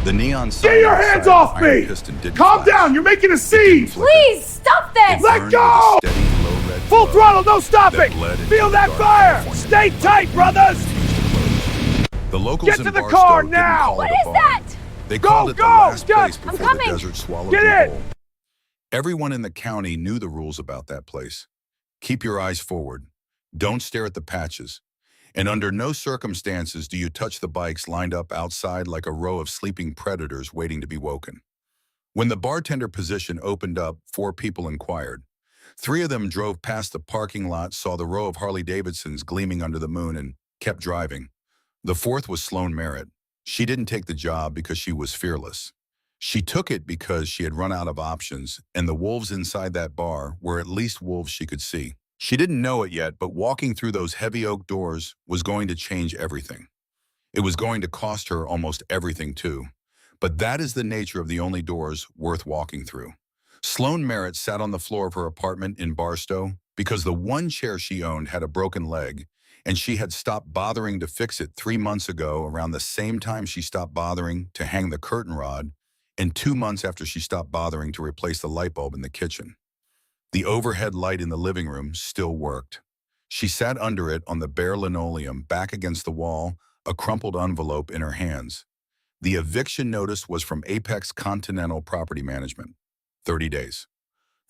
The neon sign Get your hands outside off Iron me! Piston didn't Calm flash. down, you're making a It scene! didn't flicker. Please, stop this! It Let burned go! with a steady, low red Full glow throttle, no stopping! that bled into Feel the that dark fire! California Stay night tight, like brothers! The locals Get in to the Barstow car didn't now! call What it a is barn. that? They Go, called it the go! last Just- place I'm before the coming. desert swallowed Get them in! whole. Everyone in the county knew the rules about that place. Keep your eyes forward. Don't stare at the patches. And under no circumstances do you touch the bikes lined up outside like a row of sleeping predators waiting to be woken. When the bartender position opened up, 4 people inquired. 3 of them drove past the parking lot, saw the row of Harley-Davidsons gleaming under the moon, and kept driving. The 4th was Sloan Merritt. She didn't take the job because she was fearless. She took it because she had run out of options, and the wolves inside that bar were at least wolves she could see. She didn't know it yet, but walking through those heavy oak doors was going to change everything. It was going to cost her almost everything too. But that is the nature of the only doors worth walking through. Sloan Merritt sat on the floor of her apartment in Barstow because the one chair she owned had a broken leg, and she had stopped bothering to fix it 3 months ago, around the same time she stopped bothering to hang the curtain rod, and 2 months after she stopped bothering to replace the light bulb in the kitchen. The overhead light in the living room still worked. She sat under it on the bare linoleum, back against the wall, a crumpled envelope in her hands. The eviction notice was from Apex Continental Property Management. 30 days.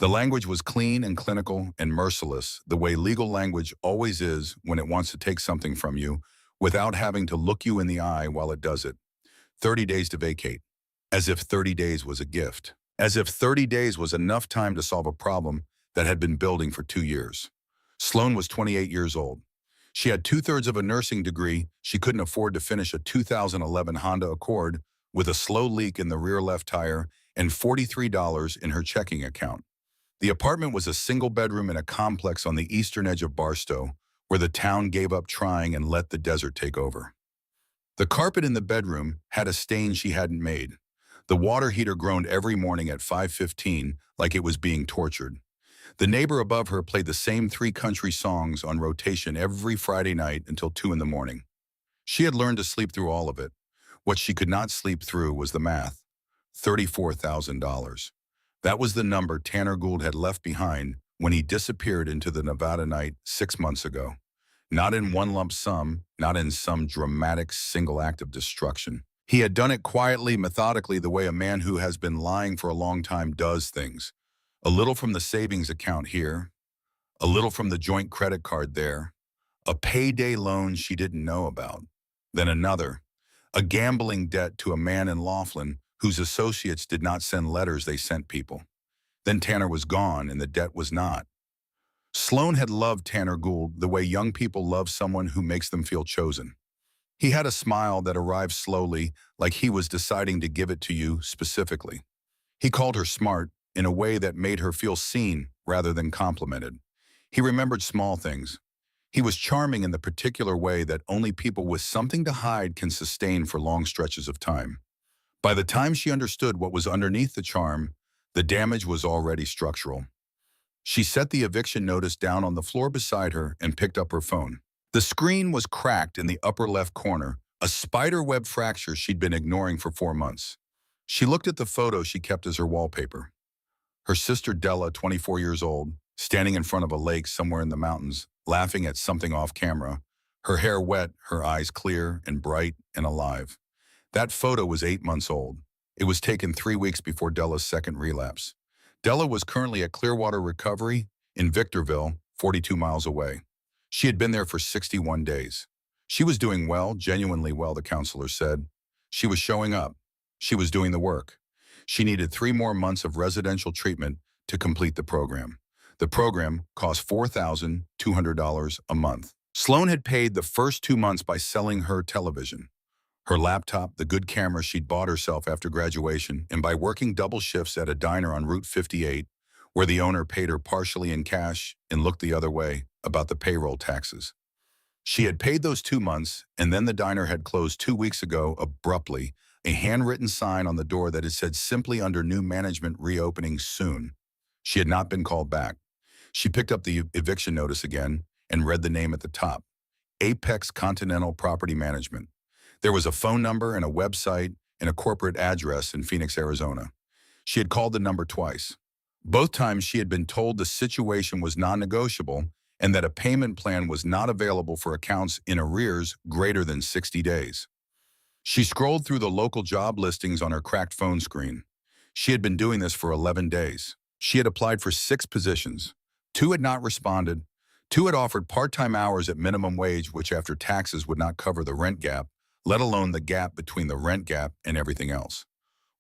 The language was clean and clinical and merciless, the way legal language always is when it wants to take something from you without having to look you in the eye while it does it. 30 days to vacate. As if 30 days was a gift. As if 30 days was enough time to solve a problem that had been building for 2 years. Sloan was 28 years old. She had 2/3 of a nursing degree. She couldn't afford to finish a 2011 Honda Accord with a slow leak in the rear left tire and $43 in her checking account. The apartment was a single bedroom in a complex on the eastern edge of Barstow, where the town gave up trying and let the desert take over. The carpet in the bedroom had a stain she hadn't made. The water heater groaned every morning at 5:15 like it was being tortured. The neighbor above her played the same 3 country songs on rotation every Friday night until 2 in the morning. She had learned to sleep through all of it. What she could not sleep through was the math. $34,000. That was the number Tanner Gould had left behind when he disappeared into the Nevada night 6 months ago. Not in one lump sum, not in some dramatic single act of destruction. He had done it quietly, methodically, the way a man who has been lying for a long time does things. A little from the savings account here, a little from the joint credit card there, a payday loan she didn't know about, then another, a gambling debt to a man in Laughlin whose associates did not send letters they sent people. Then Tanner was gone and the debt was not. Sloan had loved Tanner Gould the way young people love someone who makes them feel chosen. He had a smile that arrived slowly, like he was deciding to give it to you specifically. He called her smart in a way that made her feel seen rather than complimented. He remembered small things. He was charming in the particular way that only people with something to hide can sustain for long stretches of time. By the time she understood what was underneath the charm, the damage was already structural. She set the eviction notice down on the floor beside her and picked up her phone. The screen was cracked in the upper left corner, a spiderweb fracture she'd been ignoring for 4 months. She looked at the photo she kept as her wallpaper. Her sister Della, 24 years old, standing in front of a lake somewhere in the mountains, laughing at something off camera, her hair wet, her eyes clear and bright and alive. That photo was 8 months old. It was taken 3 weeks before Della's second relapse. Della was currently at Clearwater Recovery in Victorville, 42 miles away. She had been there for 61 days. She was doing well, genuinely well, the counselor said. She was showing up. She was doing the work. She needed 3 more months of residential treatment to complete the program. The program cost $4,200 a month. Sloan had paid the first 2 months by selling her television, her laptop, the good camera she'd bought herself after graduation, and by working double shifts at a diner on Route 58, where the owner paid her partially in cash and looked the other way about the payroll taxes. She had paid those 2 months, and then the diner had closed 2 weeks ago abruptly, a handwritten sign on the door that had said simply under new management reopening soon. She had not been called back. She picked up the eviction notice again and read the name at the top, Apex Continental Property Management. There was a phone number and a website and a corporate address in Phoenix, Arizona. She had called the number twice. Both times she had been told the situation was non-negotiable and that a payment plan was not available for accounts in arrears greater than 60 days. She scrolled through the local job listings on her cracked phone screen. She had been doing this for 11 days. She had applied for 6 positions. 2 had not responded. 2 had offered part-time hours at minimum wage, which after taxes would not cover the rent gap, let alone the gap between the rent gap and everything else.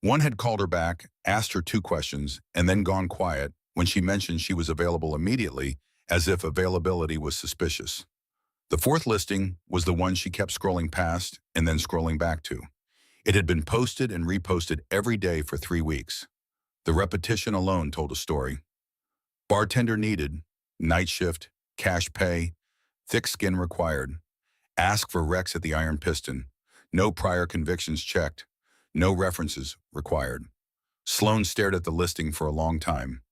1 had called her back, asked her 2 questions, and then gone quiet when she mentioned she was available immediately, as if availability was suspicious. The 4th listing was the one she kept scrolling past and then scrolling back to. It had been posted and reposted every day for 3 weeks. The repetition alone told a story. Bartender needed, night shift, cash pay, thick skin required. Ask for Rex at the Iron Piston. No prior convictions checked. No references required. Sloan stared at the listing for a long time.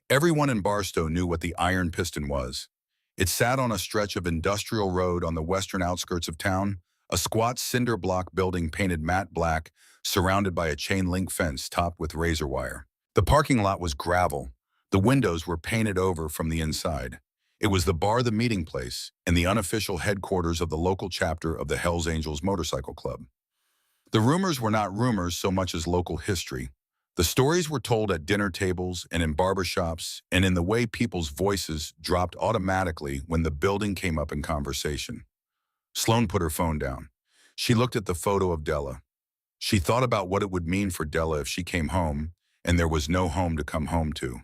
Everyone in Barstow knew what the Iron Piston was. It sat on a stretch of industrial road on the western outskirts of town, a squat cinder block building painted matte black, surrounded by a chain-link fence topped with razor wire. The parking lot was gravel. The windows were painted over from the inside. It was the bar, the meeting place, and the unofficial headquarters of the local chapter of the Hells Angels Motorcycle Club. The rumors were not rumors so much as local history. The stories were told at dinner tables and in barbershops and in the way people's voices dropped automatically when the building came up in conversation. Sloan put her phone down. She looked at the photo of Della. She thought about what it would mean for Della if she came home and there was no home to come home to.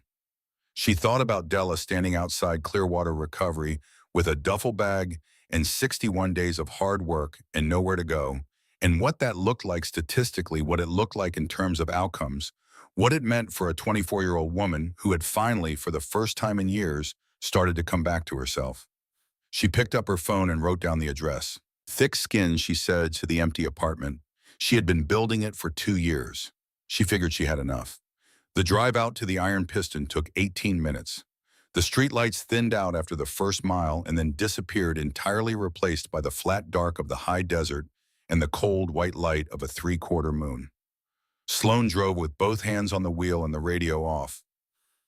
She thought about Della standing outside Clearwater Recovery with a duffel bag and 61 days of hard work and nowhere to go, and what that looked like statistically, what it looked like in terms of outcomes, what it meant for a 24-year-old woman who had finally, for the first time in years, started to come back to herself. She picked up her phone and wrote down the address. Thick skin, she said to the empty apartment. She had been building it for 2 years. She figured she had enough. The drive out to the Iron Piston took 18 minutes. The streetlights thinned out after the first mile and then disappeared, entirely replaced by the flat dark of the high desert and the cold white light of a 3/4 moon. Sloan drove with both hands on the wheel and the radio off.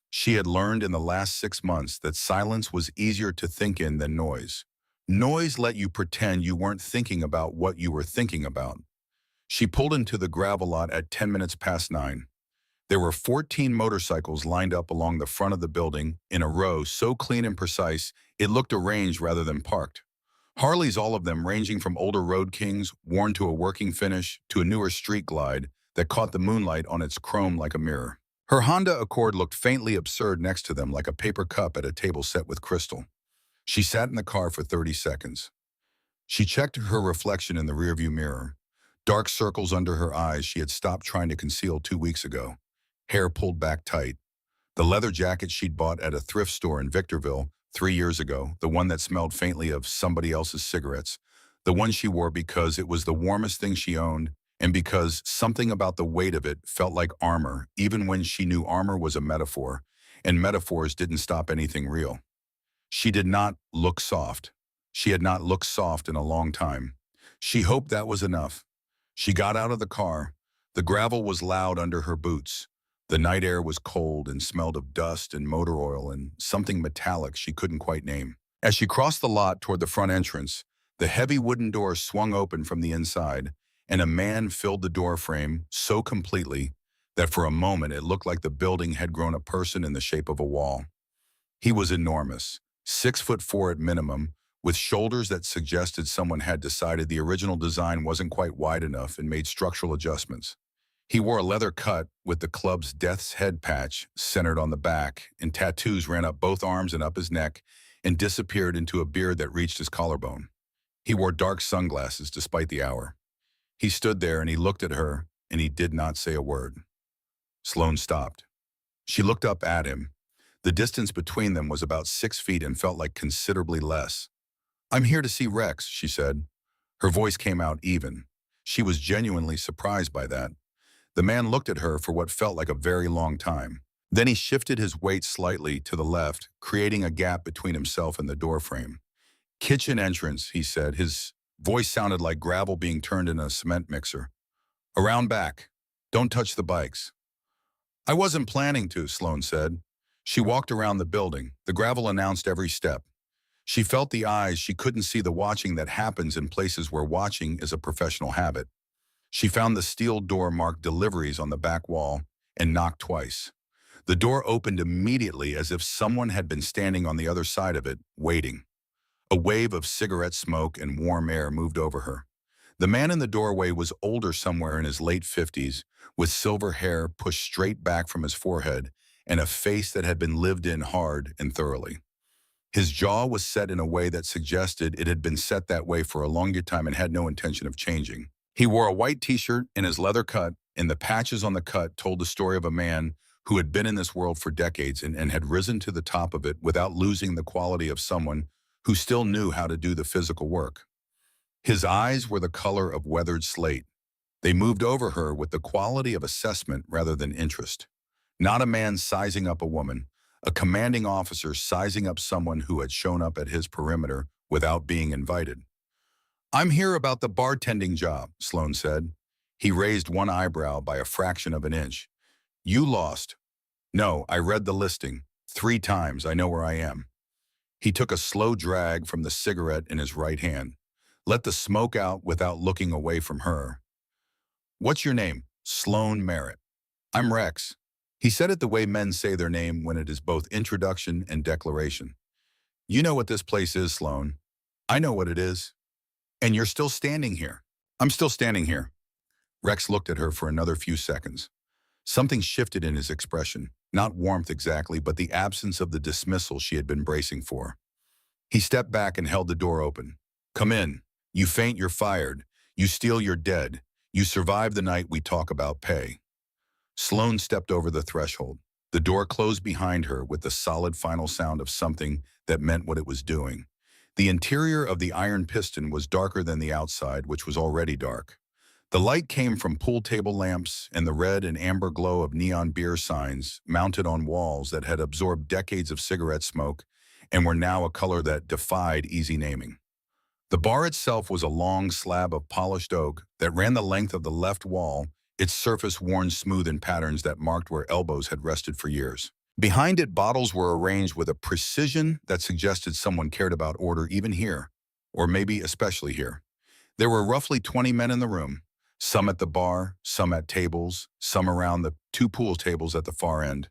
She had learned in the last 6 months that silence was easier to think in than noise. Noise let you pretend you weren't thinking about what you were thinking about. She pulled into the gravel lot at 10 minutes past 9. There were 14 motorcycles lined up along the front of the building in a row so clean and precise it looked arranged rather than parked. Harleys, all of them ranging from older Road Kings, worn to a working finish, to a newer Street Glide that caught the moonlight on its chrome like a mirror. Her Honda Accord looked faintly absurd next to them, like a paper cup at a table set with crystal. She sat in the car for 30 seconds. She checked her reflection in the rearview mirror. Dark circles under her eyes she had stopped trying to conceal 2 weeks ago. Hair pulled back tight. The leather jacket she'd bought at a thrift store in Victorville 3 years ago, the one that smelled faintly of somebody else's cigarettes, the one she wore because it was the warmest thing she owned and because something about the weight of it felt like armor, even when she knew armor was a metaphor, and metaphors didn't stop anything real. She did not look soft. She had not looked soft in a long time. She hoped that was enough. She got out of the car. The gravel was loud under her boots. The night air was cold and smelled of dust and motor oil and something metallic she couldn't quite name. As she crossed the lot toward the front entrance, the heavy wooden door swung open from the inside, and a man filled the doorframe so completely that for a moment it looked like the building had grown a person in the shape of a wall. He was enormous, 6'4" at minimum, with shoulders that suggested someone had decided the original design wasn't quite wide enough and made structural adjustments. He wore a leather cut with the club's Death's Head patch centered on the back, and tattoos ran up both arms and up his neck and disappeared into a beard that reached his collarbone. He wore dark sunglasses despite the hour. He stood there and he looked at her, and he did not say a word. Sloan stopped. She looked up at him. The distance between them was about 6 feet and felt like considerably less. "I'm here to see Rex," she said. Her voice came out even. She was genuinely surprised by that. The man looked at her for what felt like a very long time. Then he shifted his weight slightly to the left, creating a gap between himself and the doorframe. "Kitchen entrance," he said. His voice sounded like gravel being turned in a cement mixer. Around back. Don't touch the bikes. I wasn't planning to, Sloane said. She walked around the building. The gravel announced every step. She felt the eyes. She couldn't see the watching that happens in places where watching is a professional habit. She found the steel door marked deliveries on the back wall and knocked twice. The door opened immediately as if someone had been standing on the other side of it, waiting. A wave of cigarette smoke and warm air moved over her. The man in the doorway was older, somewhere in his late 50s, with silver hair pushed straight back from his forehead and a face that had been lived in hard and thoroughly. His jaw was set in a way that suggested it had been set that way for a longer time and had no intention of changing. He wore a white t-shirt and his leather cut, and the patches on the cut told the story of a man who had been in this world for decades and had risen to the top of it without losing the quality of someone who still knew how to do the physical work. His eyes were the color of weathered slate. They moved over her with the quality of assessment rather than interest. Not a man sizing up a woman, a commanding officer sizing up someone who had shown up at his perimeter without being invited. I'm here about the bartending job, Sloane said. He raised one eyebrow by a fraction of an inch. You lost. No, I read the listing. 3 times. I know where I am. He took a slow drag from the cigarette in his right hand. Let the smoke out without looking away from her. What's your name? Sloane Merritt. I'm Rex. He said it the way men say their name when it is both introduction and declaration. You know what this place is, Sloane. I know what it is. And you're still standing here. I'm still standing here. Rex looked at her for another few seconds. Something shifted in his expression, not warmth exactly, but the absence of the dismissal she had been bracing for. He stepped back and held the door open. Come in. You faint, you're fired. You steal, you're dead. You survive the night, we talk about pay. Sloane stepped over the threshold. The door closed behind her with the solid final sound of something that meant what it was doing. The interior of the iron piston was darker than the outside, which was already dark. The light came from pool table lamps and the red and amber glow of neon beer signs mounted on walls that had absorbed decades of cigarette smoke and were now a color that defied easy naming. The bar itself was a long slab of polished oak that ran the length of the left wall, its surface worn smooth in patterns that marked where elbows had rested for years. Behind it, bottles were arranged with a precision that suggested someone cared about order even here, or maybe especially here. There were roughly 20 men in the room, some at the bar, some at tables, some around the 2 pool tables at the far end.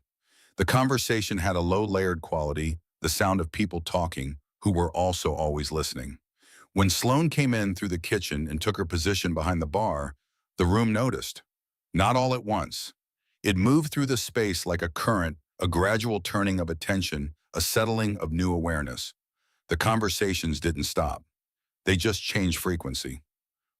The conversation had a low layered quality, the sound of people talking, who were also always listening. When Sloane came in through the kitchen and took her position behind the bar, the room noticed. Not all at once. It moved through the space like a current, a gradual turning of attention, a settling of new awareness. The conversations didn't stop. They just changed frequency.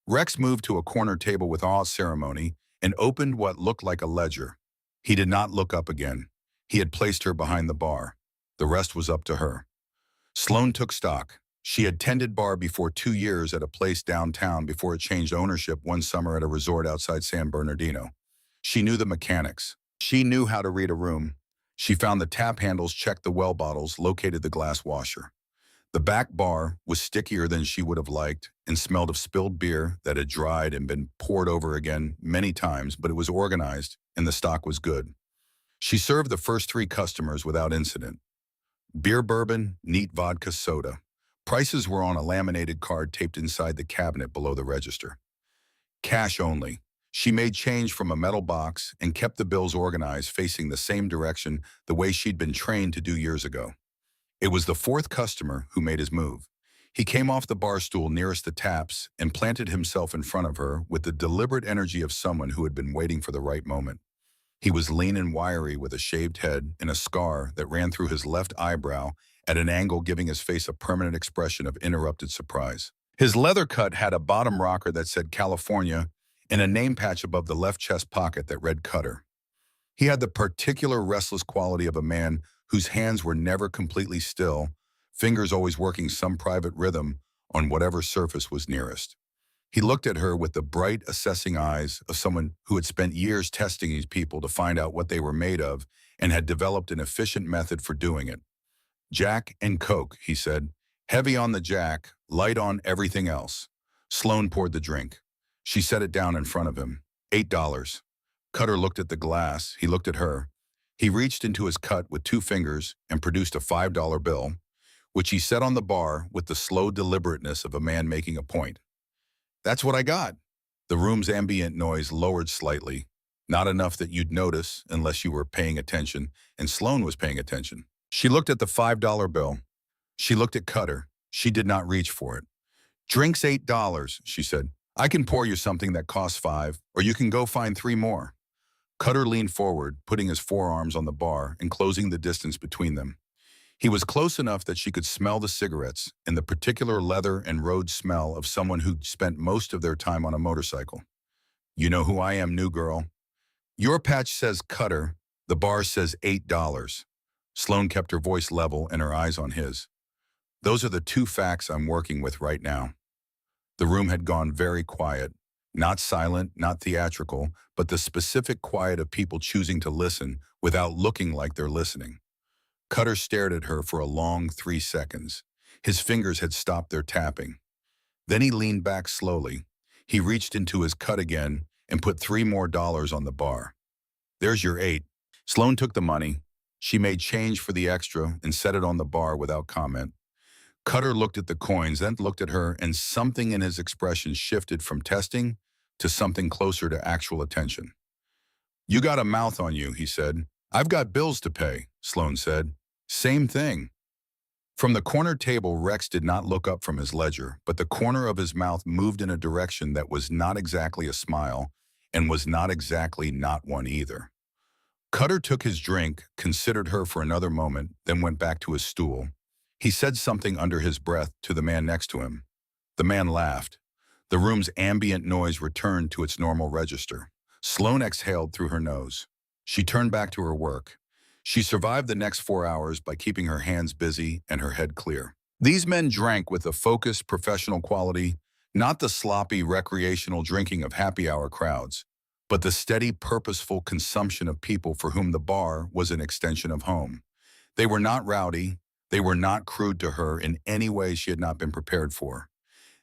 Rex moved to a corner table with awe ceremony and opened what looked like a ledger. He did not look up again. He had placed her behind the bar. The rest was up to her. Sloane took stock. She had tended bar before 2 years at a place downtown before it changed ownership one summer at a resort outside San Bernardino. She knew the mechanics. She knew how to read a room. She found the tap handles, checked the well bottles, located the glass washer. The back bar was stickier than she would have liked and smelled of spilled beer that had dried and been poured over again many times, but it was organized and the stock was good. She served the first 3 customers without incident. Beer bourbon, neat vodka soda. Prices were on a laminated card taped inside the cabinet below the register. Cash only. She made change from a metal box and kept the bills organized facing the same direction the way she'd been trained to do years ago. It was the 4th customer who made his move. He came off the bar stool nearest the taps and planted himself in front of her with the deliberate energy of someone who had been waiting for the right moment. He was lean and wiry with a shaved head and a scar that ran through his left eyebrow at an angle, giving his face a permanent expression of interrupted surprise. His leather cut had a bottom rocker that said California and a name patch above the left chest pocket that read Cutter. He had the particular restless quality of a man whose hands were never completely still, fingers always working some private rhythm on whatever surface was nearest. He looked at her with the bright, assessing eyes of someone who had spent years testing these people to find out what they were made of and had developed an efficient method for doing it. Jack and Coke, he said. Heavy on the Jack, light on everything else. Sloane poured the drink. She set it down in front of him. $8. Cutter looked at the glass. He looked at her. He reached into his cut with 2 fingers and produced a $5 bill, which he set on the bar with the slow deliberateness of a man making a point. That's what I got. The room's ambient noise lowered slightly, not enough that you'd notice unless you were paying attention, and Sloane was paying attention. She looked at the $5 bill. She looked at Cutter. She did not reach for it. Drink's $8, she said. I can pour you something that costs 5, or you can go find 3 more. Cutter leaned forward, putting his forearms on the bar and closing the distance between them. He was close enough that she could smell the cigarettes and the particular leather and road smell of someone who'd spent most of their time on a motorcycle. You know who I am, new girl. Your patch says Cutter. The bar says $8. Sloane kept her voice level and her eyes on his. Those are the 2 facts I'm working with right now. The room had gone very quiet. Not silent, not theatrical, but the specific quiet of people choosing to listen without looking like they're listening. Cutter stared at her for a long 3 seconds. His fingers had stopped their tapping. Then he leaned back slowly. He reached into his cut again and put $3 more on the bar. There's your 8. Sloane took the money. She made change for the extra and set it on the bar without comment. Cutter looked at the coins, then looked at her, and something in his expression shifted from testing to something closer to actual attention. You got a mouth on you, he said. I've got bills to pay, Sloane said. Same thing. From the corner table, Rex did not look up from his ledger, but the corner of his mouth moved in a direction that was not exactly a smile and was not exactly not one either. Cutter took his drink, considered her for another moment, then went back to his stool. He said something under his breath to the man next to him. The man laughed. The room's ambient noise returned to its normal register. Sloane exhaled through her nose. She turned back to her work. She survived the next 4 hours by keeping her hands busy and her head clear. These men drank with a focused professional quality, not the sloppy recreational drinking of happy hour crowds, but the steady, purposeful consumption of people for whom the bar was an extension of home. They were not rowdy. They were not crude to her in any way she had not been prepared for.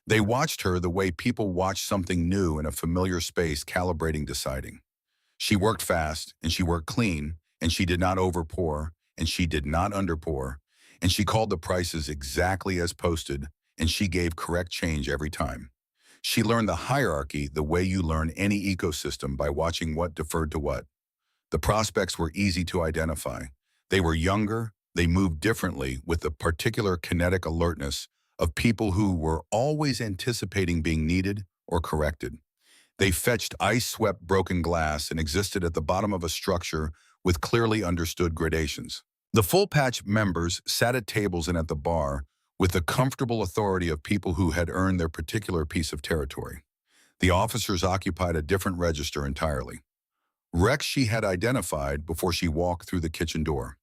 They watched her the way people watch something new in a familiar space, calibrating, deciding. She worked fast, and she worked clean, and she did not overpour, and she did not underpour, and she called the prices exactly as posted, and she gave correct change every time. She learned the hierarchy the way you learn any ecosystem, by watching what deferred to what. The prospects were easy to identify. They were younger. They moved differently, with the particular kinetic alertness of people who were always anticipating being needed or corrected. They fetched ice-swept broken glass and existed at the bottom of a structure with clearly understood gradations. The full patch members sat at tables and at the bar with the comfortable authority of people who had earned their particular piece of territory. The officers occupied a different register entirely. Rex she had identified before she walked through the kitchen door.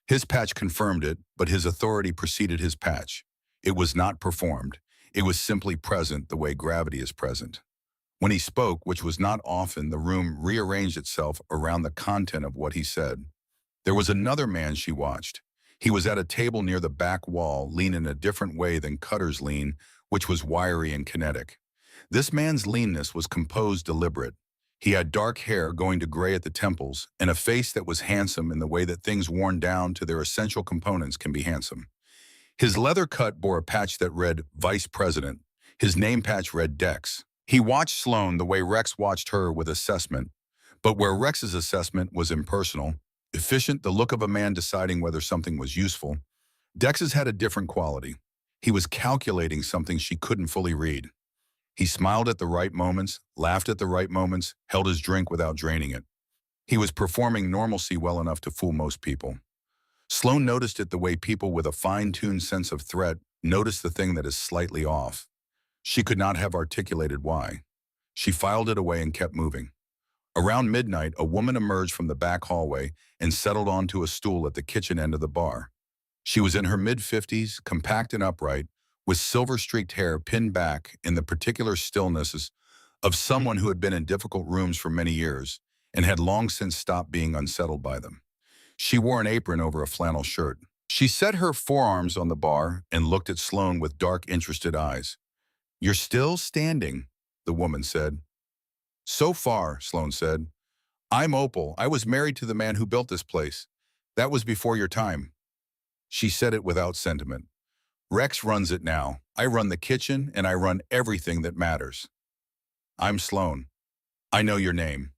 His patch confirmed it, but his authority preceded his patch. It was not performed. It was simply present the way gravity is present. When he spoke, which was not often, the room rearranged itself around the content of what he said. There was another man she watched. He was at a table near the back wall, lean in a different way than Cutter's lean, which was wiry and kinetic. This man's leanness was composed, deliberate. He had dark hair going to gray at the temples, and a face that was handsome in the way that things worn down to their essential components can be handsome. His leather cut bore a patch that read Vice President. His name patch read Dex. He watched Sloane the way Rex watched her, with assessment, but where Rex's assessment was impersonal, efficient, the look of a man deciding whether something was useful, Dex's had a different quality. He was calculating something she couldn't fully read. He smiled at the right moments, laughed at the right moments, held his drink without draining it. He was performing normalcy well enough to fool most people. Sloane noticed it the way people with a fine-tuned sense of threat notice the thing that is slightly off. She could not have articulated why. She filed it away and kept moving. Around midnight, a woman emerged from the back hallway and settled onto a stool at the kitchen end of the bar. She was in her mid-50s, compact and upright, with silver-streaked hair pinned back in the particular stillness of someone who had been in difficult rooms for many years and had long since stopped being unsettled by them. She wore an apron over a flannel shirt. She set her forearms on the bar and looked at Sloane with dark, interested eyes. "You're still standing," the woman said. So far, Sloan said. I'm Opal. I was married to the man who built this place. That was before your time. She said it without sentiment. Rex runs it now. I run the kitchen and I run everything that matters. I'm Sloan. I know your name.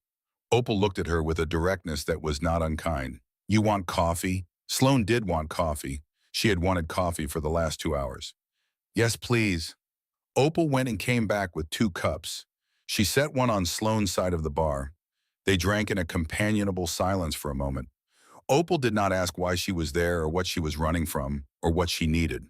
Opal looked at her with a directness that was not unkind. You want coffee? Sloan did want coffee. She had wanted coffee for the last 2 hours. Yes, please. Opal went and came back with 2 cups. She set one on Sloan's side of the bar. They drank in a companionable silence for a moment. Opal did not ask why she was there or what she was running from or what she needed.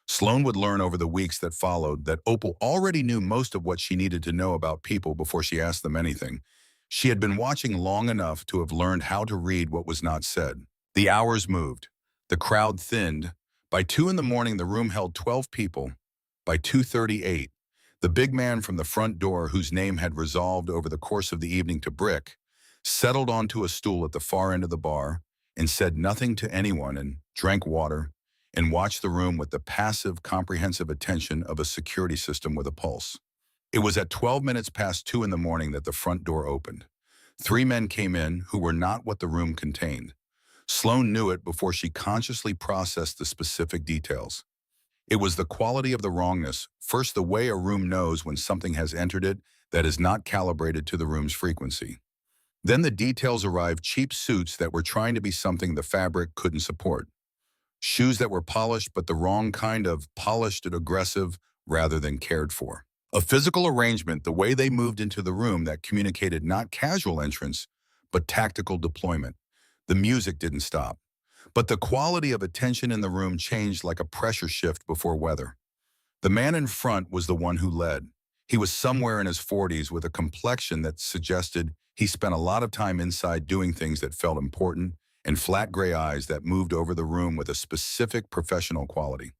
Sloan would learn over the weeks that followed that Opal already knew most of what she needed to know about people before she asked them anything. She had been watching long enough to have learned how to read what was not said. The hours moved. The crowd thinned. By 2 in the morning, the room held 12 people. By 2:38, the big man from the front door, whose name had resolved over the course of the evening to Brick, settled onto a stool at the far end of the bar and said nothing to anyone and drank water and watched the room with the passive, comprehensive attention of a security system with a pulse. It was at 12 minutes past 2 in the morning that the front door opened. 3 men came in who were not what the room contained. Sloan knew it before she consciously processed the specific details. It was the quality of the wrongness, first the way a room knows when something has entered it that is not calibrated to the room's frequency. Then the details arrived: cheap suits that were trying to be something the fabric couldn't support. Shoes that were polished, but the wrong kind of polished and aggressive rather than cared for. A physical arrangement, the way they moved into the room, that communicated not casual entrance, but tactical deployment. The music didn't stop, but the quality of attention in the room changed like a pressure shift before weather. The man in front was the one who led. He was somewhere in his 40s with a complexion that suggested he spent a lot of time inside doing things that felt important, and flat gray eyes that moved over the room with a specific professional quality.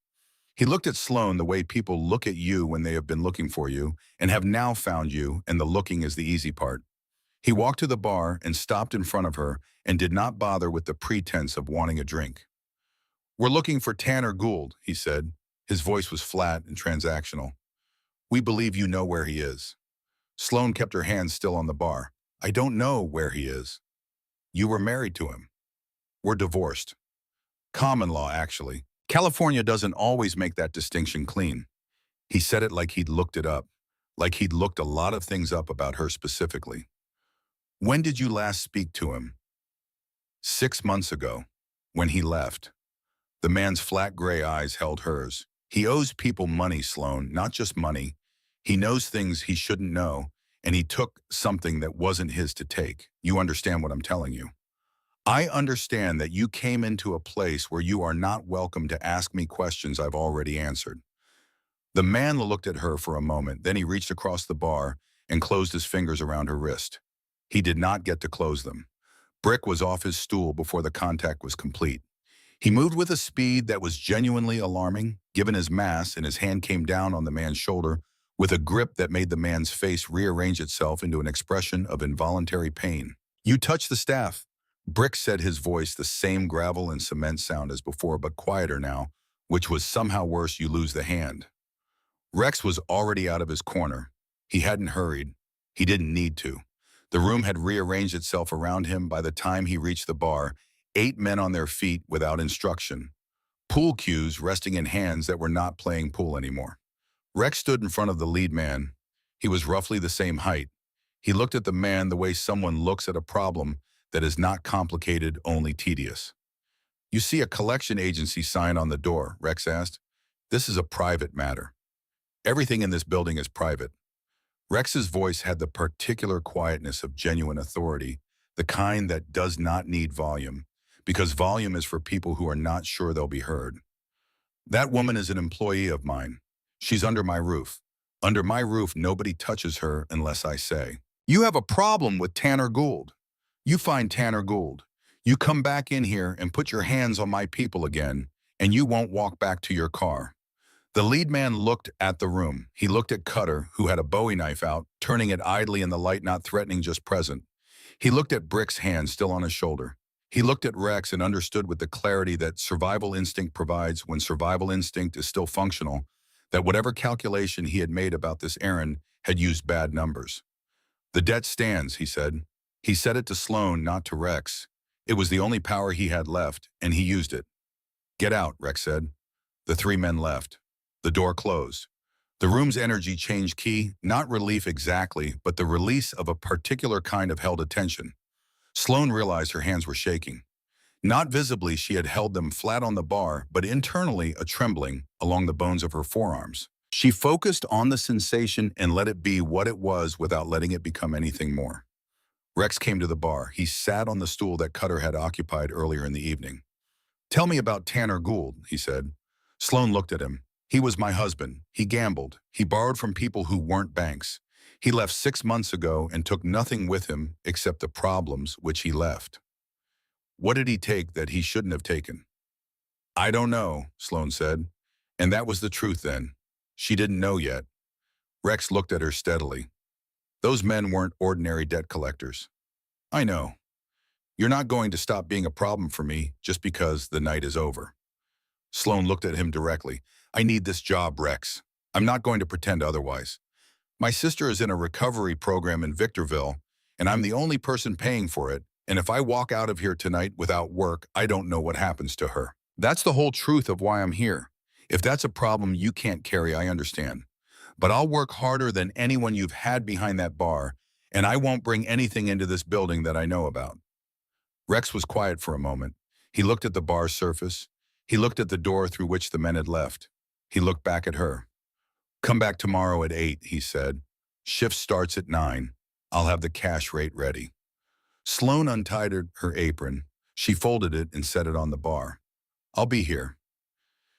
He looked at Sloan the way people look at you when they have been looking for you and have now found you, and the looking is the easy part. He walked to the bar and stopped in front of her and did not bother with the pretense of wanting a drink. We're looking for Tanner Gould, he said. His voice was flat and transactional. We believe you know where he is. Sloan kept her hand still on the bar. I don't know where he is. You were married to him. We're divorced. Common law, actually. California doesn't always make that distinction clean. He said it like he'd looked it up, like he'd looked a lot of things up about her specifically. When did you last speak to him? 6 months ago, when he left. The man's flat gray eyes held hers. He owes people money, Sloan, not just money. He knows things he shouldn't know, and he took something that wasn't his to take. You understand what I'm telling you? I understand that you came into a place where you are not welcome to ask me questions I've already answered. The man looked at her for a moment, then he reached across the bar and closed his fingers around her wrist. He did not get to close them. Brick was off his stool before the contact was complete. He moved with a speed that was genuinely alarming, given his mass, and his hand came down on the man's shoulder with a grip that made the man's face rearrange itself into an expression of involuntary pain. You touched the staff. Brick said, his voice the same gravel and cement sound as before, but quieter now, which was somehow worse. You lose the hand. Rex was already out of his corner. He hadn't hurried. He didn't need to. The room had rearranged itself around him by the time he reached the bar, 8 men on their feet without instruction. Pool cues resting in hands that were not playing pool anymore. Rex stood in front of the lead man. He was roughly the same height. He looked at the man the way someone looks at a problem that is not complicated, only tedious. You see a collection agency sign on the door, Rex asked. This is a private matter. Everything in this building is private. Rex's voice had the particular quietness of genuine authority, the kind that does not need volume, because volume is for people who are not sure they'll be heard. That woman is an employee of mine. She's under my roof. Under my roof, nobody touches her unless I say. You have a problem with Tanner Gould. You find Tanner Gould. You come back in here and put your hands on my people again, and you won't walk back to your car. The lead man looked at the room. He looked at Cutter, who had a Bowie knife out, turning it idly in the light, not threatening, just present. He looked at Brick's hand still on his shoulder. He looked at Rex and understood with the clarity that survival instinct provides when survival instinct is still functional, that whatever calculation he had made about this errand had used bad numbers. The debt stands, he said. He said it to Sloan, not to Rex. It was the only power he had left, and he used it. Get out, Rex said. The three men left. The door closed. The room's energy changed key, not relief exactly, but the release of a particular kind of held attention. Sloan realized her hands were shaking. Not visibly, she had held them flat on the bar, but internally a trembling along the bones of her forearms. She focused on the sensation and let it be what it was without letting it become anything more. Rex came to the bar. He sat on the stool that Cutter had occupied earlier in the evening. Tell me about Tanner Gould, he said. Sloan looked at him. He was my husband. He gambled. He borrowed from people who weren't banks. He left 6 months ago and took nothing with him except the problems which he left. What did he take that he shouldn't have taken? I don't know, Sloan said. And that was the truth then. She didn't know yet. Rex looked at her steadily. Those men weren't ordinary debt collectors. I know. You're not going to stop being a problem for me just because the night is over. Sloan looked at him directly. I need this job, Rex. I'm not going to pretend otherwise. My sister is in a recovery program in Victorville, and I'm the only person paying for it, and if I walk out of here tonight without work, I don't know what happens to her. That's the whole truth of why I'm here. If that's a problem you can't carry, I understand. But I'll work harder than anyone you've had behind that bar, and I won't bring anything into this building that I know about. Rex was quiet for a moment. He looked at the bar's surface. He looked at the door through which the men had left. He looked back at her. Come back tomorrow at 8, he said. Shift starts at 9. I'll have the cash rate ready. Sloan untied her apron. She folded it and set it on the bar. I'll be here.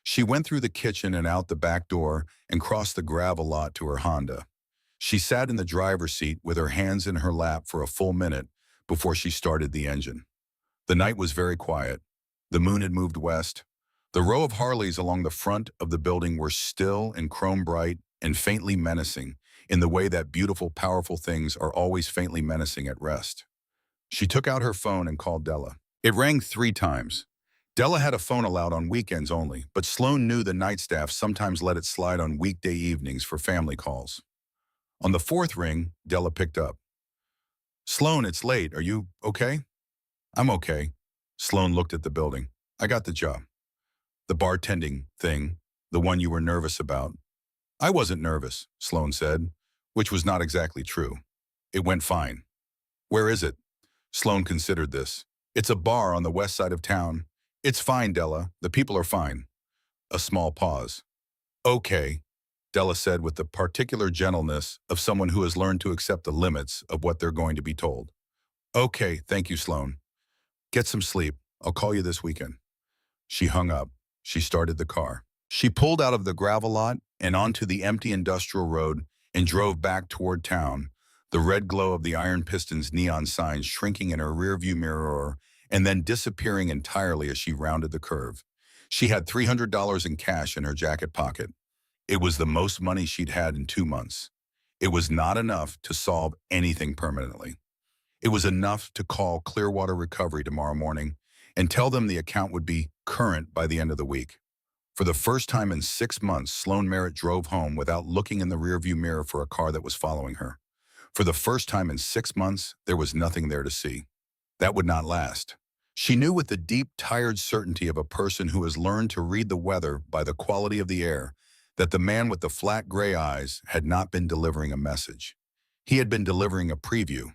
She went through the kitchen and out the back door and crossed the gravel lot to her Honda. She sat in the driver's seat with her hands in her lap for a full minute before she started the engine. The night was very quiet. The moon had moved west. The row of Harleys along the front of the building were still and chrome bright and faintly menacing in the way that beautiful, powerful things are always faintly menacing at rest. She took out her phone and called Della. It rang 3 times. Della had a phone allowed on weekends only, but Sloan knew the night staff sometimes let it slide on weekday evenings for family calls. On the 4th ring, Della picked up. Sloan, it's late. Are you okay? I'm okay. Sloan looked at the building. I got the job. The bartending thing, the one you were nervous about. I wasn't nervous, Sloan said, which was not exactly true. It went fine. Where is it? Sloan considered this. It's a bar on the west side of town. It's fine, Della. The people are fine. A small pause. Okay, Della said with the particular gentleness of someone who has learned to accept the limits of what they're going to be told. Okay, thank you, Sloan. Get some sleep. I'll call you this weekend. She hung up. She started the car. She pulled out of the gravel lot and onto the empty industrial road and drove back toward town, the red glow of the Iron Pistons neon signs shrinking in her rearview mirror and then disappearing entirely as she rounded the curve. She had $300 in cash in her jacket pocket. It was the most money she'd had in 2 months. It was not enough to solve anything permanently. It was enough to call Clearwater Recovery tomorrow morning and tell them the account would be current by the end of the week. For the first time in 6 months, Sloan Merritt drove home without looking in the rearview mirror for a car that was following her. For the first time in 6 months, there was nothing there to see. That would not last. She knew with the deep, tired certainty of a person who has learned to read the weather by the quality of the air that the man with the flat gray eyes had not been delivering a message. He had been delivering a preview.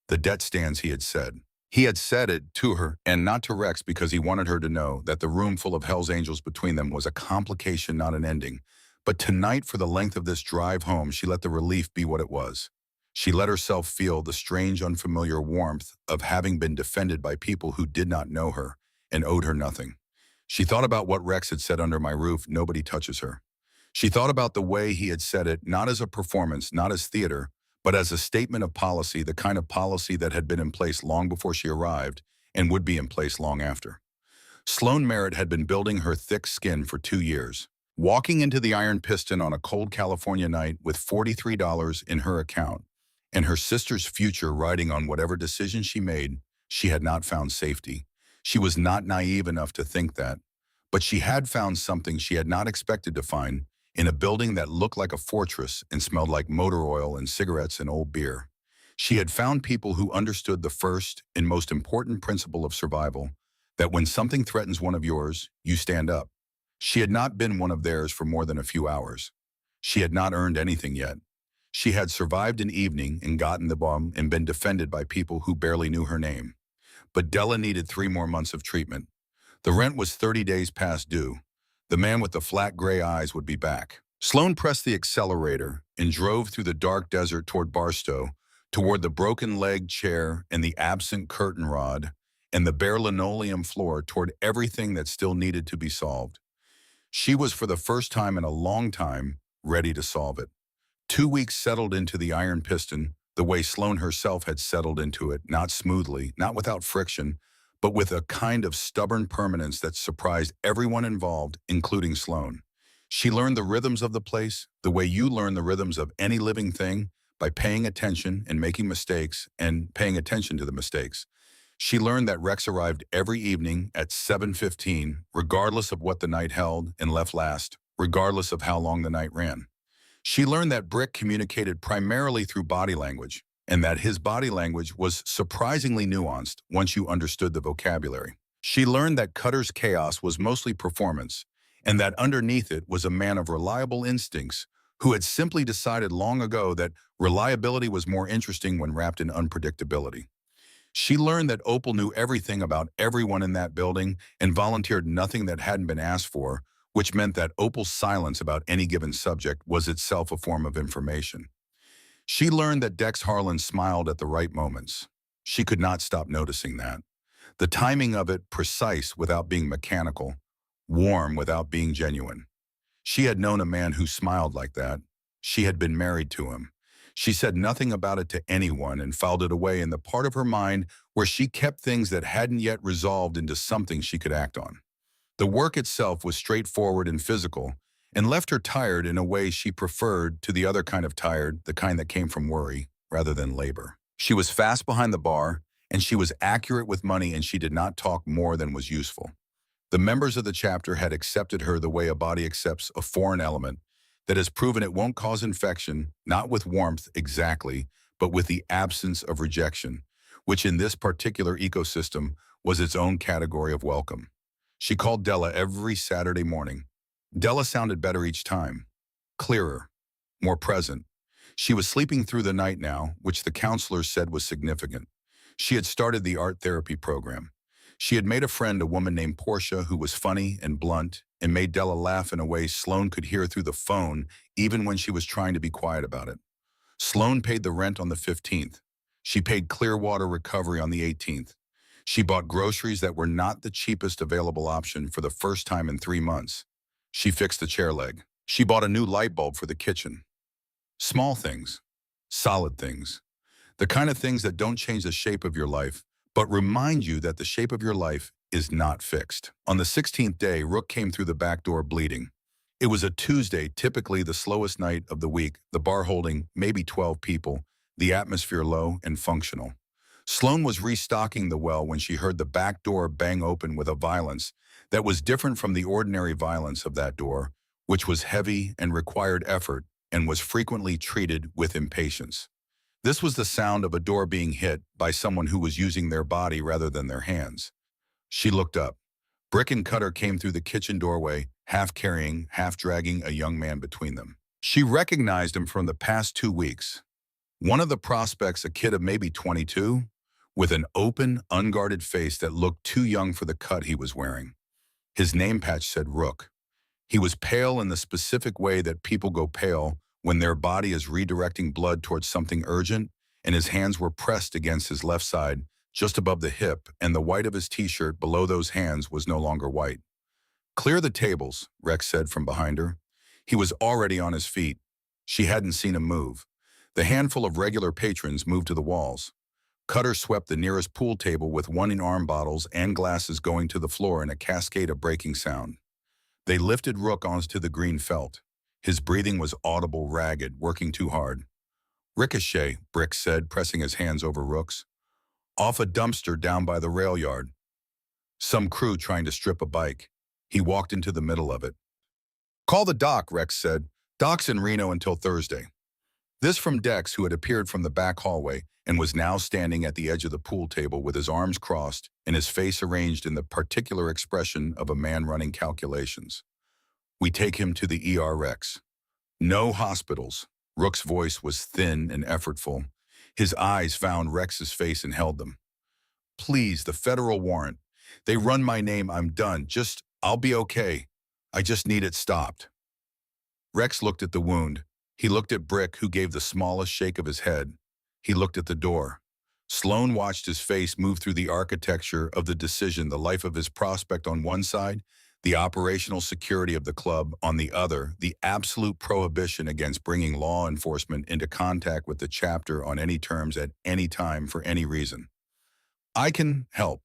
The debt stands, he had said. He had said it to her and not to Rex because he wanted her to know that the room full of Hell's Angels between them was a complication, not an ending. But tonight, for the length of this drive home, she let the relief be what it was. She let herself feel the strange, unfamiliar warmth of having been defended by people who did not know her and owed her nothing. She thought about what Rex had said under my roof, nobody touches her. She thought about the way he had said it, not as a performance, not as theater, but as a statement of policy, the kind of policy that had been in place long before she arrived and would be in place long after. Sloan Merritt had been building her thick skin for 2 years. Walking into the Iron Piston on a cold California night with $43 in her account and her sister's future riding on whatever decision she made, she had not found safety. She was not naive enough to think that, but she had found something she had not expected to find in a building that looked like a fortress and smelled like motor oil and cigarettes and old beer. She had found people who understood the first and most important principle of survival, that when something threatens one of yours, you stand up. She had not been one of theirs for more than a few hours. She had not earned anything yet. She had survived an evening and gotten the bomb and been defended by people who barely knew her name. But Della needed 3 more months of treatment. The rent was 30 days past due. The man with the flat gray eyes would be back. Sloan pressed the accelerator and drove through the dark desert toward Barstow, toward the broken-legged chair and the absent curtain rod and the bare linoleum floor, toward everything that still needed to be solved. She was, for the first time in a long time, ready to solve it. 2 weeks settled into the iron piston, the way Sloan herself had settled into it, not smoothly, not without friction, but with a kind of stubborn permanence that surprised everyone involved, including Sloan. She learned the rhythms of the place, the way you learn the rhythms of any living thing, by paying attention and making mistakes and paying attention to the mistakes. She learned that Rex arrived every evening at 7:15, regardless of what the night held, and left last, regardless of how long the night ran. She learned that Brick communicated primarily through body language, and that his body language was surprisingly nuanced once you understood the vocabulary. She learned that Cutter's chaos was mostly performance, and that underneath it was a man of reliable instincts who had simply decided long ago that reliability was more interesting when wrapped in unpredictability. She learned that Opal knew everything about everyone in that building and volunteered nothing that hadn't been asked for, which meant that Opal's silence about any given subject was itself a form of information. She learned that Dex Harlan smiled at the right moments. She could not stop noticing that. The timing of it precise without being mechanical, warm without being genuine. She had known a man who smiled like that. She had been married to him. She said nothing about it to anyone and filed it away in the part of her mind where she kept things that hadn't yet resolved into something she could act on. The work itself was straightforward and physical, and left her tired in a way she preferred to the other kind of tired, the kind that came from worry rather than labor. She was fast behind the bar, and she was accurate with money, and she did not talk more than was useful. The members of the chapter had accepted her the way a body accepts a foreign element that has proven it won't cause infection, not with warmth exactly, but with the absence of rejection, which in this particular ecosystem was its own category of welcome. She called Della every Saturday morning. Della sounded better each time, clearer, more present. She was sleeping through the night now, which the counselors said was significant. She had started the art therapy program. She had made a friend, a woman named Portia, who was funny and blunt and made Della laugh in a way Sloan could hear through the phone, even when she was trying to be quiet about it. Sloan paid the rent on the 15th. She paid Clearwater Recovery on the 18th. She bought groceries that were not the cheapest available option for the first time in 3 months. She fixed the chair leg. She bought a new light bulb for the kitchen. Small things, solid things. The kind of things that don't change the shape of your life, but remind you that the shape of your life is not fixed. On the 16th day, Rook came through the back door bleeding. It was a Tuesday, typically the slowest night of the week, the bar holding maybe 12 people, the atmosphere low and functional. Sloan was restocking the well when she heard the back door bang open with a violence that was different from the ordinary violence of that door, which was heavy and required effort and was frequently treated with impatience. This was the sound of a door being hit by someone who was using their body rather than their hands. She looked up. Brick and Cutter came through the kitchen doorway, half carrying, half dragging a young man between them. She recognized him from the past 2 weeks. One of the prospects, a kid of maybe 22, with an open, unguarded face that looked too young for the cut he was wearing. His name patch said Rook. He was pale in the specific way that people go pale when their body is redirecting blood towards something urgent, and his hands were pressed against his left side, just above the hip, and the white of his t-shirt below those hands was no longer white. "Clear the tables," Rex said from behind her. He was already on his feet. She hadn't seen him move. The handful of regular patrons moved to the walls. Cutter swept the nearest pool table with one-in-arm bottles and glasses going to the floor in a cascade of breaking sound. They lifted Rook onto the green felt. His breathing was audible, ragged, working too hard. "Ricochet," Brick said, pressing his hands over Rook's. "Off a dumpster down by the rail yard. Some crew trying to strip a bike." He walked into the middle of it. "Call the doc," Rex said. "Doc's in Reno until Thursday." This from Dex, who had appeared from the back hallway and was now standing at the edge of the pool table with his arms crossed and his face arranged in the particular expression of a man running calculations. We take him to the ER, Rex. No hospitals. Rook's voice was thin and effortful. His eyes found Rex's face and held them. Please, the federal warrant. They run my name, I'm done. I'll be okay. I just need it stopped. Rex looked at the wound. He looked at Brick, who gave the smallest shake of his head. He looked at the door. Sloan watched his face move through the architecture of the decision, the life of his prospect on one side, the operational security of the club on the other, the absolute prohibition against bringing law enforcement into contact with the chapter on any terms at any time for any reason. I can help.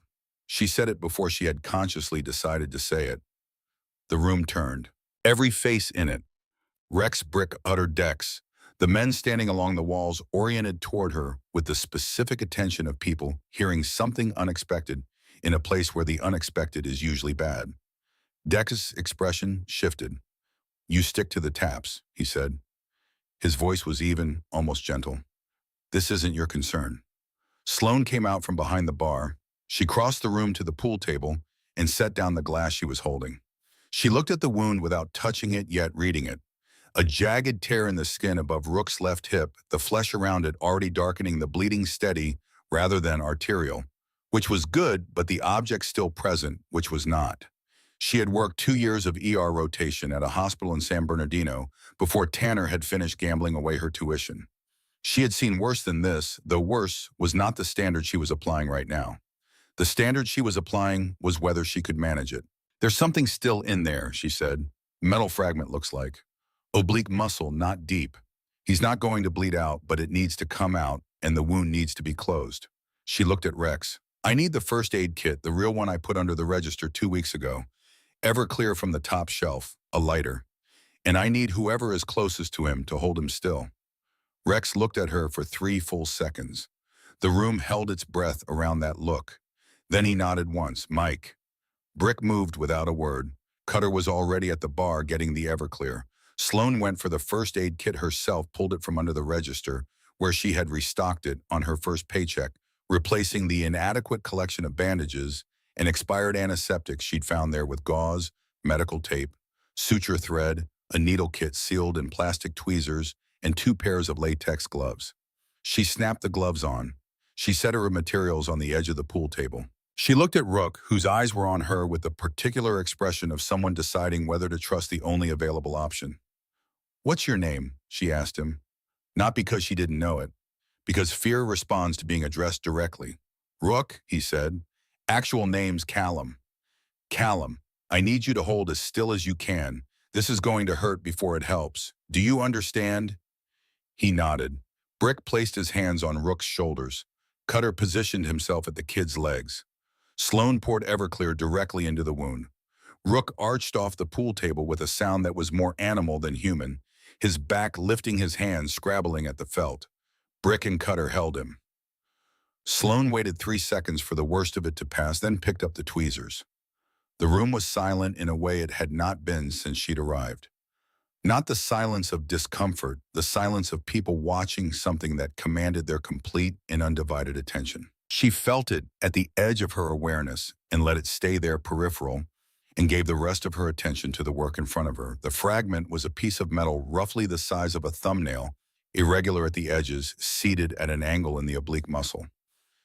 She said it before she had consciously decided to say it. The room turned. Every face in it. Rex, Brick, uttered Dex. The men standing along the walls oriented toward her with the specific attention of people hearing something unexpected in a place where the unexpected is usually bad. Dex's expression shifted. You stick to the taps, he said. His voice was even, almost gentle. This isn't your concern. Sloan came out from behind the bar. She crossed the room to the pool table and set down the glass she was holding. She looked at the wound without touching it yet reading it. A jagged tear in the skin above Rook's left hip, the flesh around it already darkening the bleeding steady rather than arterial, which was good, but the object still present, which was not. She had worked 2 years of ER rotation at a hospital in San Bernardino before Tanner had finished gambling away her tuition. She had seen worse than this, though worse was not the standard she was applying right now. The standard she was applying was whether she could manage it. There's something still in there, she said. Metal fragment looks like. Oblique muscle, not deep. He's not going to bleed out, but it needs to come out, and the wound needs to be closed. She looked at Rex. I need the first aid kit, the real one I put under the register 2 weeks ago. Everclear from the top shelf, a lighter. And I need whoever is closest to him to hold him still. Rex looked at her for 3 full seconds. The room held its breath around that look. Then he nodded once. Mike. Brick moved without a word. Cutter was already at the bar getting the Everclear. Sloan went for the first aid kit herself, pulled it from under the register, where she had restocked it on her first paycheck, replacing the inadequate collection of bandages and expired antiseptics she'd found there with gauze, medical tape, suture thread, a needle kit sealed in plastic tweezers, and 2 pairs of latex gloves. She snapped the gloves on. She set her materials on the edge of the pool table. She looked at Rook, whose eyes were on her with the particular expression of someone deciding whether to trust the only available option. What's your name? She asked him. Not because she didn't know it, because fear responds to being addressed directly. Rook, he said. Actual name's Callum. Callum, I need you to hold as still as you can. This is going to hurt before it helps. Do you understand? He nodded. Brick placed his hands on Rook's shoulders. Cutter positioned himself at the kid's legs. Sloan poured Everclear directly into the wound. Rook arched off the pool table with a sound that was more animal than human, his back lifting, his hands scrabbling at the felt. Brick and Cutter held him. Sloan waited 3 seconds for the worst of it to pass, then picked up the tweezers. The room was silent in a way it had not been since she'd arrived. Not the silence of discomfort, the silence of people watching something that commanded their complete and undivided attention. She felt it at the edge of her awareness and let it stay there peripheral and gave the rest of her attention to the work in front of her. The fragment was a piece of metal roughly the size of a thumbnail, irregular at the edges, seated at an angle in the oblique muscle.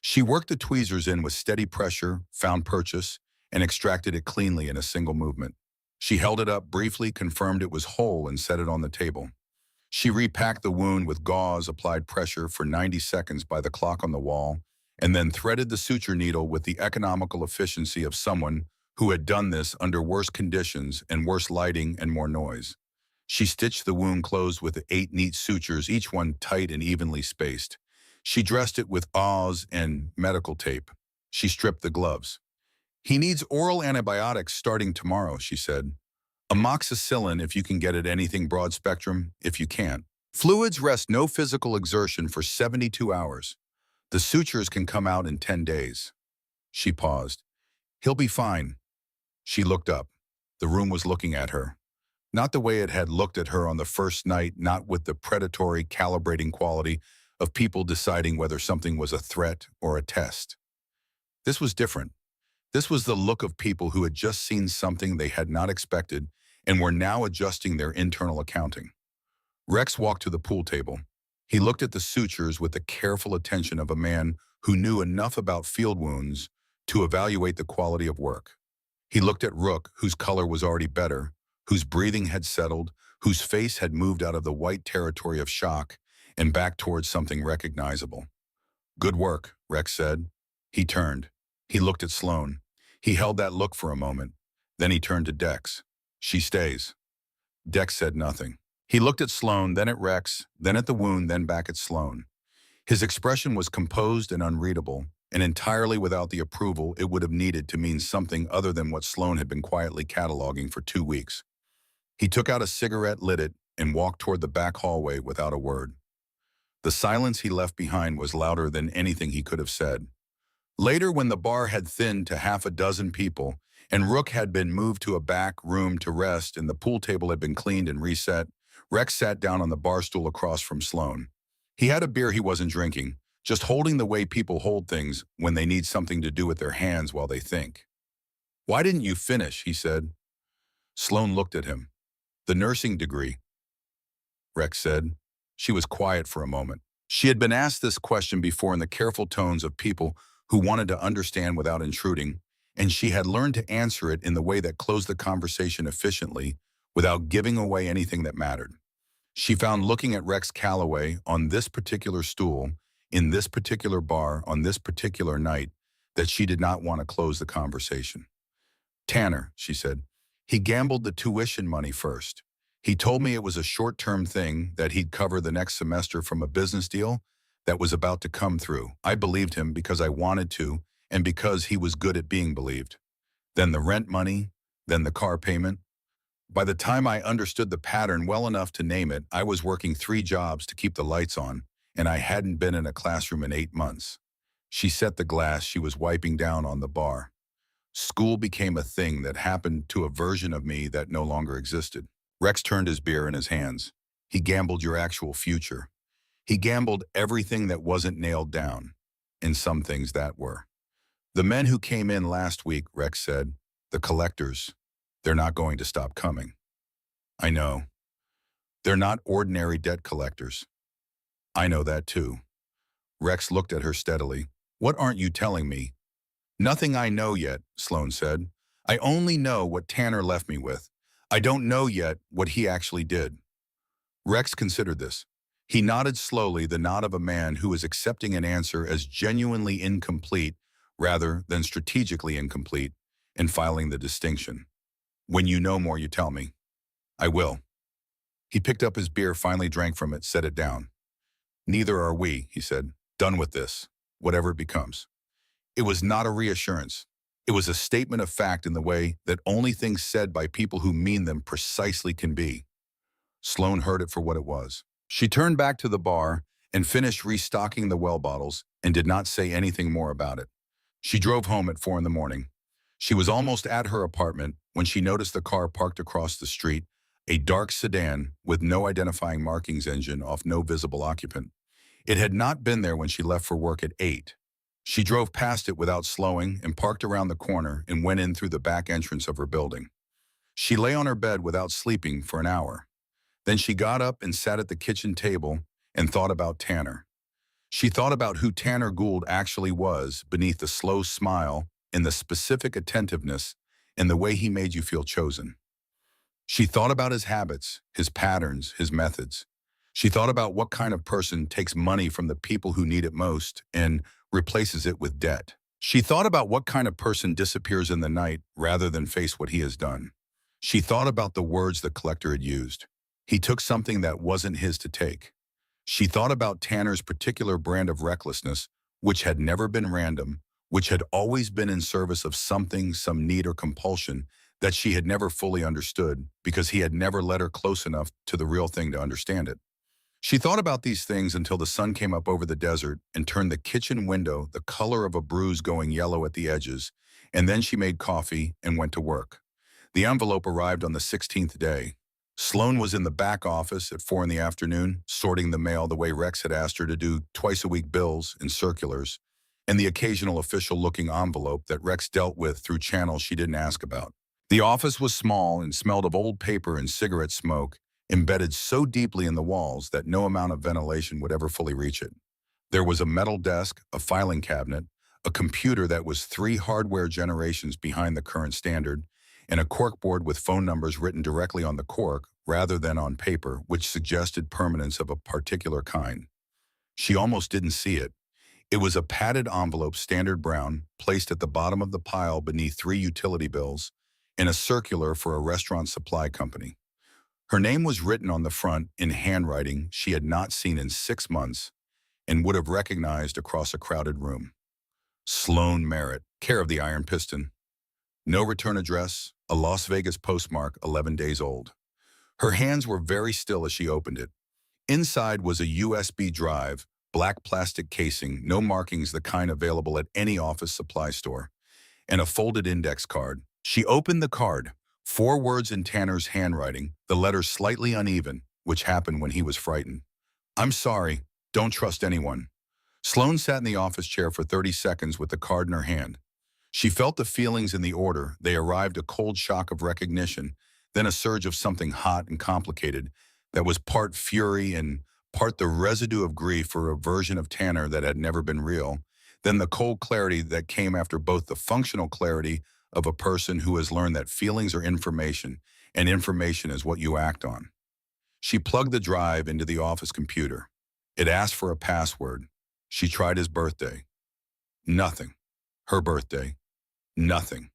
She worked the tweezers in with steady pressure, found purchase, and extracted it cleanly in a single movement. She held it up briefly, confirmed it was whole, and set it on the table. She repacked the wound with gauze, applied pressure for 90 seconds by the clock on the wall, and then threaded the suture needle with the economical efficiency of someone who had done this under worse conditions and worse lighting and more noise. She stitched the wound closed with 8 neat sutures, each one tight and evenly spaced. She dressed it with gauze and medical tape. She stripped the gloves. He needs oral antibiotics starting tomorrow, she said. Amoxicillin if you can get it, anything broad spectrum if you can't. Fluids rest no physical exertion for 72 hours. The sutures can come out in 10 days. She paused. He'll be fine. She looked up. The room was looking at her. Not the way it had looked at her on the first night, not with the predatory, calibrating quality of people deciding whether something was a threat or a test. This was different. This was the look of people who had just seen something they had not expected and were now adjusting their internal accounting. Rex walked to the pool table. He looked at the sutures with the careful attention of a man who knew enough about field wounds to evaluate the quality of work. He looked at Rook, whose color was already better, whose breathing had settled, whose face had moved out of the white territory of shock and back towards something recognizable. "Good work," Rex said. He turned. He looked at Sloane. He held that look for a moment. Then he turned to Dex. "She stays." Dex said nothing. He looked at Sloane, then at Rex, then at the wound, then back at Sloane. His expression was composed and unreadable, and entirely without the approval it would have needed to mean something other than what Sloane had been quietly cataloging for 2 weeks. He took out a cigarette, lit it, and walked toward the back hallway without a word. The silence he left behind was louder than anything he could have said. Later, when the bar had thinned to half a dozen people, and Rook had been moved to a back room to rest and the pool table had been cleaned and reset, Rex sat down on the bar stool across from Sloane. He had a beer he wasn't drinking, just holding the way people hold things when they need something to do with their hands while they think. "Why didn't you finish?" he said. Sloane looked at him. "The nursing degree," Rex said. She was quiet for a moment. She had been asked this question before in the careful tones of people who wanted to understand without intruding, and she had learned to answer it in the way that closed the conversation efficiently without giving away anything that mattered. She found looking at Rex Calloway on this particular stool, in this particular bar, on this particular night, that she did not want to close the conversation. "Tanner," she said, "he gambled the tuition money first. He told me it was a short-term thing, that he'd cover the next semester from a business deal that was about to come through. I believed him because I wanted to and because he was good at being believed. Then the rent money, then the car payment. By the time I understood the pattern well enough to name it, I was working 3 jobs to keep the lights on, and I hadn't been in a classroom in 8 months." She set the glass she was wiping down on the bar. "School became a thing that happened to a version of me that no longer existed." Rex turned his beer in his hands. "He gambled your actual future. He gambled everything that wasn't nailed down, and some things that were. The men who came in last week," Rex said, "the collectors, they're not going to stop coming." "I know. They're not ordinary debt collectors." "I know that too." Rex looked at her steadily. "What aren't you telling me?" "Nothing I know yet," Sloane said. "I only know what Tanner left me with. I don't know yet what he actually did." Rex considered this. He nodded slowly, the nod of a man who is accepting an answer as genuinely incomplete rather than strategically incomplete, and filing the distinction. "When you know more, you tell me." "I will." He picked up his beer, finally drank from it, set it down. "Neither are we," he said. "Done with this, whatever it becomes." It was not a reassurance. It was a statement of fact in the way that only things said by people who mean them precisely can be. Sloane heard it for what it was. She turned back to the bar and finished restocking the well bottles and did not say anything more about it. She drove home at 4 in the morning. She was almost at her apartment when she noticed the car parked across the street, a dark sedan with no identifying markings engine off no visible occupant. It had not been there when she left for work at 8. She drove past it without slowing and parked around the corner and went in through the back entrance of her building. She lay on her bed without sleeping for an hour. Then she got up and sat at the kitchen table and thought about Tanner. She thought about who Tanner Gould actually was beneath the slow smile and the specific attentiveness and the way he made you feel chosen. She thought about his habits, his patterns, his methods. She thought about what kind of person takes money from the people who need it most and replaces it with debt. She thought about what kind of person disappears in the night rather than face what he has done. She thought about the words the collector had used. He took something that wasn't his to take. She thought about Tanner's particular brand of recklessness, which had never been random, which had always been in service of something, some need or compulsion that she had never fully understood because he had never led her close enough to the real thing to understand it. She thought about these things until the sun came up over the desert and turned the kitchen window the color of a bruise going yellow at the edges, and then she made coffee and went to work. The envelope arrived on the 16th day. Sloan was in the back office at 4 in the afternoon, sorting the mail the way Rex had asked her to do twice-a-week bills and circulars, and the occasional official-looking envelope that Rex dealt with through channels she didn't ask about. The office was small and smelled of old paper and cigarette smoke, embedded so deeply in the walls that no amount of ventilation would ever fully reach it. There was a metal desk, a filing cabinet, a computer that was 3 hardware generations behind the current standard, and a corkboard with phone numbers written directly on the cork rather than on paper, which suggested permanence of a particular kind. She almost didn't see it. It was a padded envelope, standard brown, placed at the bottom of the pile beneath 3 utility bills and a circular for a restaurant supply company. Her name was written on the front in handwriting she had not seen in 6 months and would have recognized across a crowded room. Sloan Merritt, care of the Iron Piston. No return address, a Las Vegas postmark 11 days old. Her hands were very still as she opened it. Inside was a USB drive, black plastic casing, no markings, the kind available at any office supply store, and a folded index card. She opened the card. 4 words in Tanner's handwriting, the letters slightly uneven, which happened when he was frightened. "I'm sorry. Don't trust anyone." Sloan sat in the office chair for 30 seconds with the card in her hand. She felt the feelings in the order. They arrived: a cold shock of recognition, then a surge of something hot and complicated that was part fury and part the residue of grief for a version of Tanner that had never been real, then the cold clarity that came after both, the functional clarity of a person who has learned that feelings are information, and information is what you act on. She plugged the drive into the office computer. It asked for a password. She tried his birthday. Nothing. Her birthday. Nothing.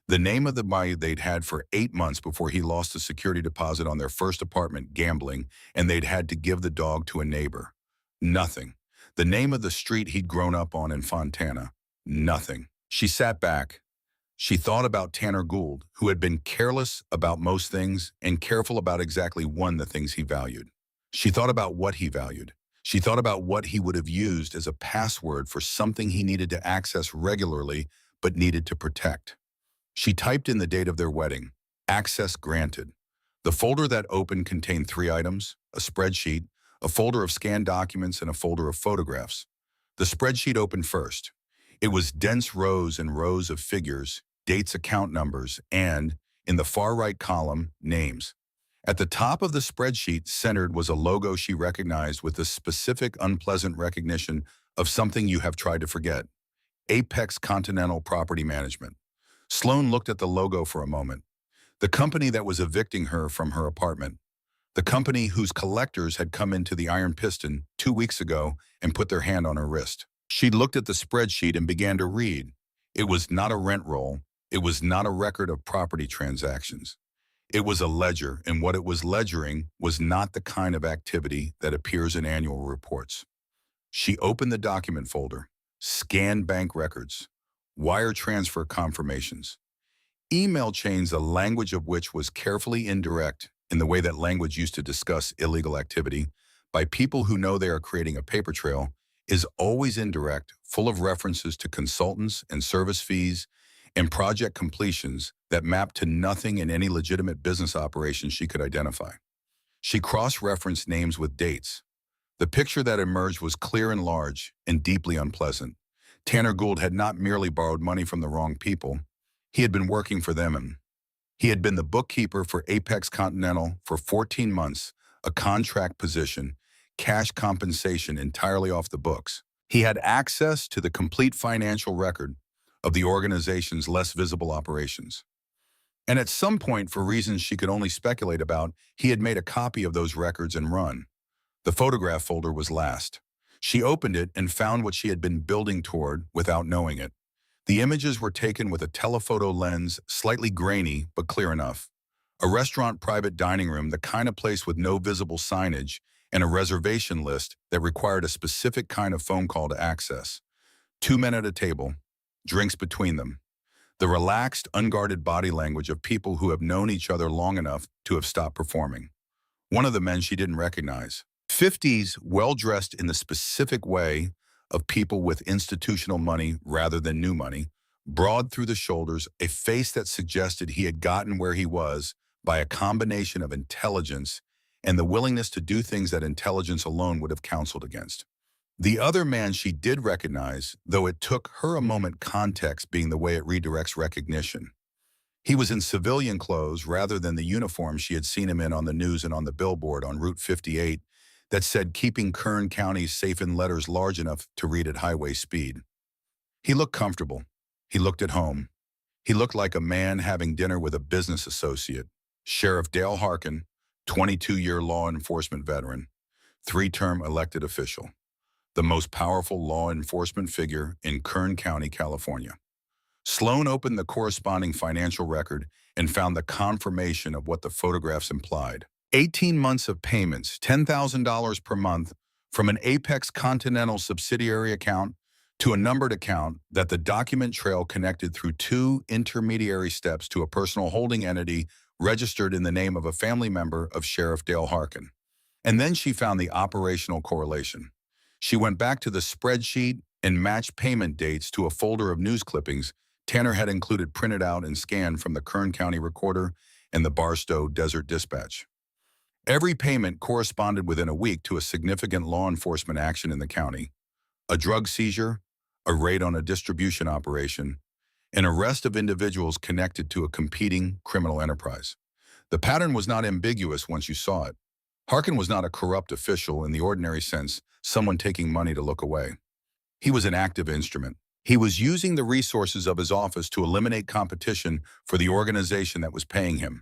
The name of the money they'd had for 8 months before he lost the security deposit on their first apartment, gambling, and they'd had to give the dog to a neighbor. Nothing. The name of the street he'd grown up on in Fontana. Nothing. She sat back. She thought about Tanner Gould, who had been careless about most things and careful about exactly one, the things he valued. She thought about what he valued. She thought about what he would have used as a password for something he needed to access regularly but needed to protect. She typed in the date of their wedding. Access granted. The folder that opened contained 3 items: a spreadsheet, a folder of scanned documents, and a folder of photographs. The spreadsheet opened first. It was dense rows and rows of figures, dates, account numbers, and, in the far right column, names. At the top of the spreadsheet, centered, was a logo she recognized with a specific unpleasant recognition of something you have tried to forget: Apex Continental Property Management. Sloan looked at the logo for a moment. The company that was evicting her from her apartment. The company whose collectors had come into the Iron Piston 2 weeks ago and put their hand on her wrist. She looked at the spreadsheet and began to read. It was not a rent roll. It was not a record of property transactions. It was a ledger, and what it was ledgering was not the kind of activity that appears in annual reports. She opened the document folder. Scanned bank records. Wire transfer confirmations. Email chains, the language of which was carefully indirect in the way that language used to discuss illegal activity by people who know they are creating a paper trail, is always indirect, full of references to consultants and service fees and project completions that map to nothing in any legitimate business operation she could identify. She cross-referenced names with dates. The picture that emerged was clear and large and deeply unpleasant. Tanner Gould had not merely borrowed money from the wrong people. He had been working for them, and he had been the bookkeeper for Apex Continental for 14 months, a contract position, cash compensation entirely off the books. He had access to the complete financial record of the organization's less visible operations. And at some point, for reasons she could only speculate about, he had made a copy of those records and run. The photograph folder was last. She opened it and found what she had been building toward without knowing it. The images were taken with a telephoto lens, slightly grainy but clear enough. A restaurant private dining room, the kind of place with no visible signage, and a reservation list that required a specific kind of phone call to access. 2 men at a table, drinks between them. The relaxed, unguarded body language of people who have known each other long enough to have stopped performing. One of the men she didn't recognize. 50s, well-dressed in the specific way of people with institutional money rather than new money, broad through the shoulders, a face that suggested he had gotten where he was by a combination of intelligence and the willingness to do things that intelligence alone would have counseled against. The other man she did recognize, though it took her a moment, context being the way it redirects recognition. He was in civilian clothes rather than the uniform she had seen him in on the news and on the billboard on Route 58 that said keeping Kern County safe in letters large enough to read at highway speed. He looked comfortable. He looked at home. He looked like a man having dinner with a business associate. Sheriff Dale Harkin, 22-year law enforcement veteran, 3-term elected official, the most powerful law enforcement figure in Kern County, California. Sloan opened the corresponding financial record and found the confirmation of what the photographs implied. 18 months of payments, $10,000 per month, from an Apex Continental subsidiary account to a numbered account that the document trail connected through 2 intermediary steps to a personal holding entity registered in the name of a family member of Sheriff Dale Harkin. And then she found the operational correlation. She went back to the spreadsheet and matched payment dates to a folder of news clippings Tanner had included printed out and scanned from the Kern County Recorder and the Barstow Desert Dispatch. Every payment corresponded within a week to a significant law enforcement action in the county: a drug seizure, a raid on a distribution operation, an arrest of individuals connected to a competing criminal enterprise. The pattern was not ambiguous once you saw it. Harkin was not a corrupt official in the ordinary sense, someone taking money to look away. He was an active instrument. He was using the resources of his office to eliminate competition for the organization that was paying him.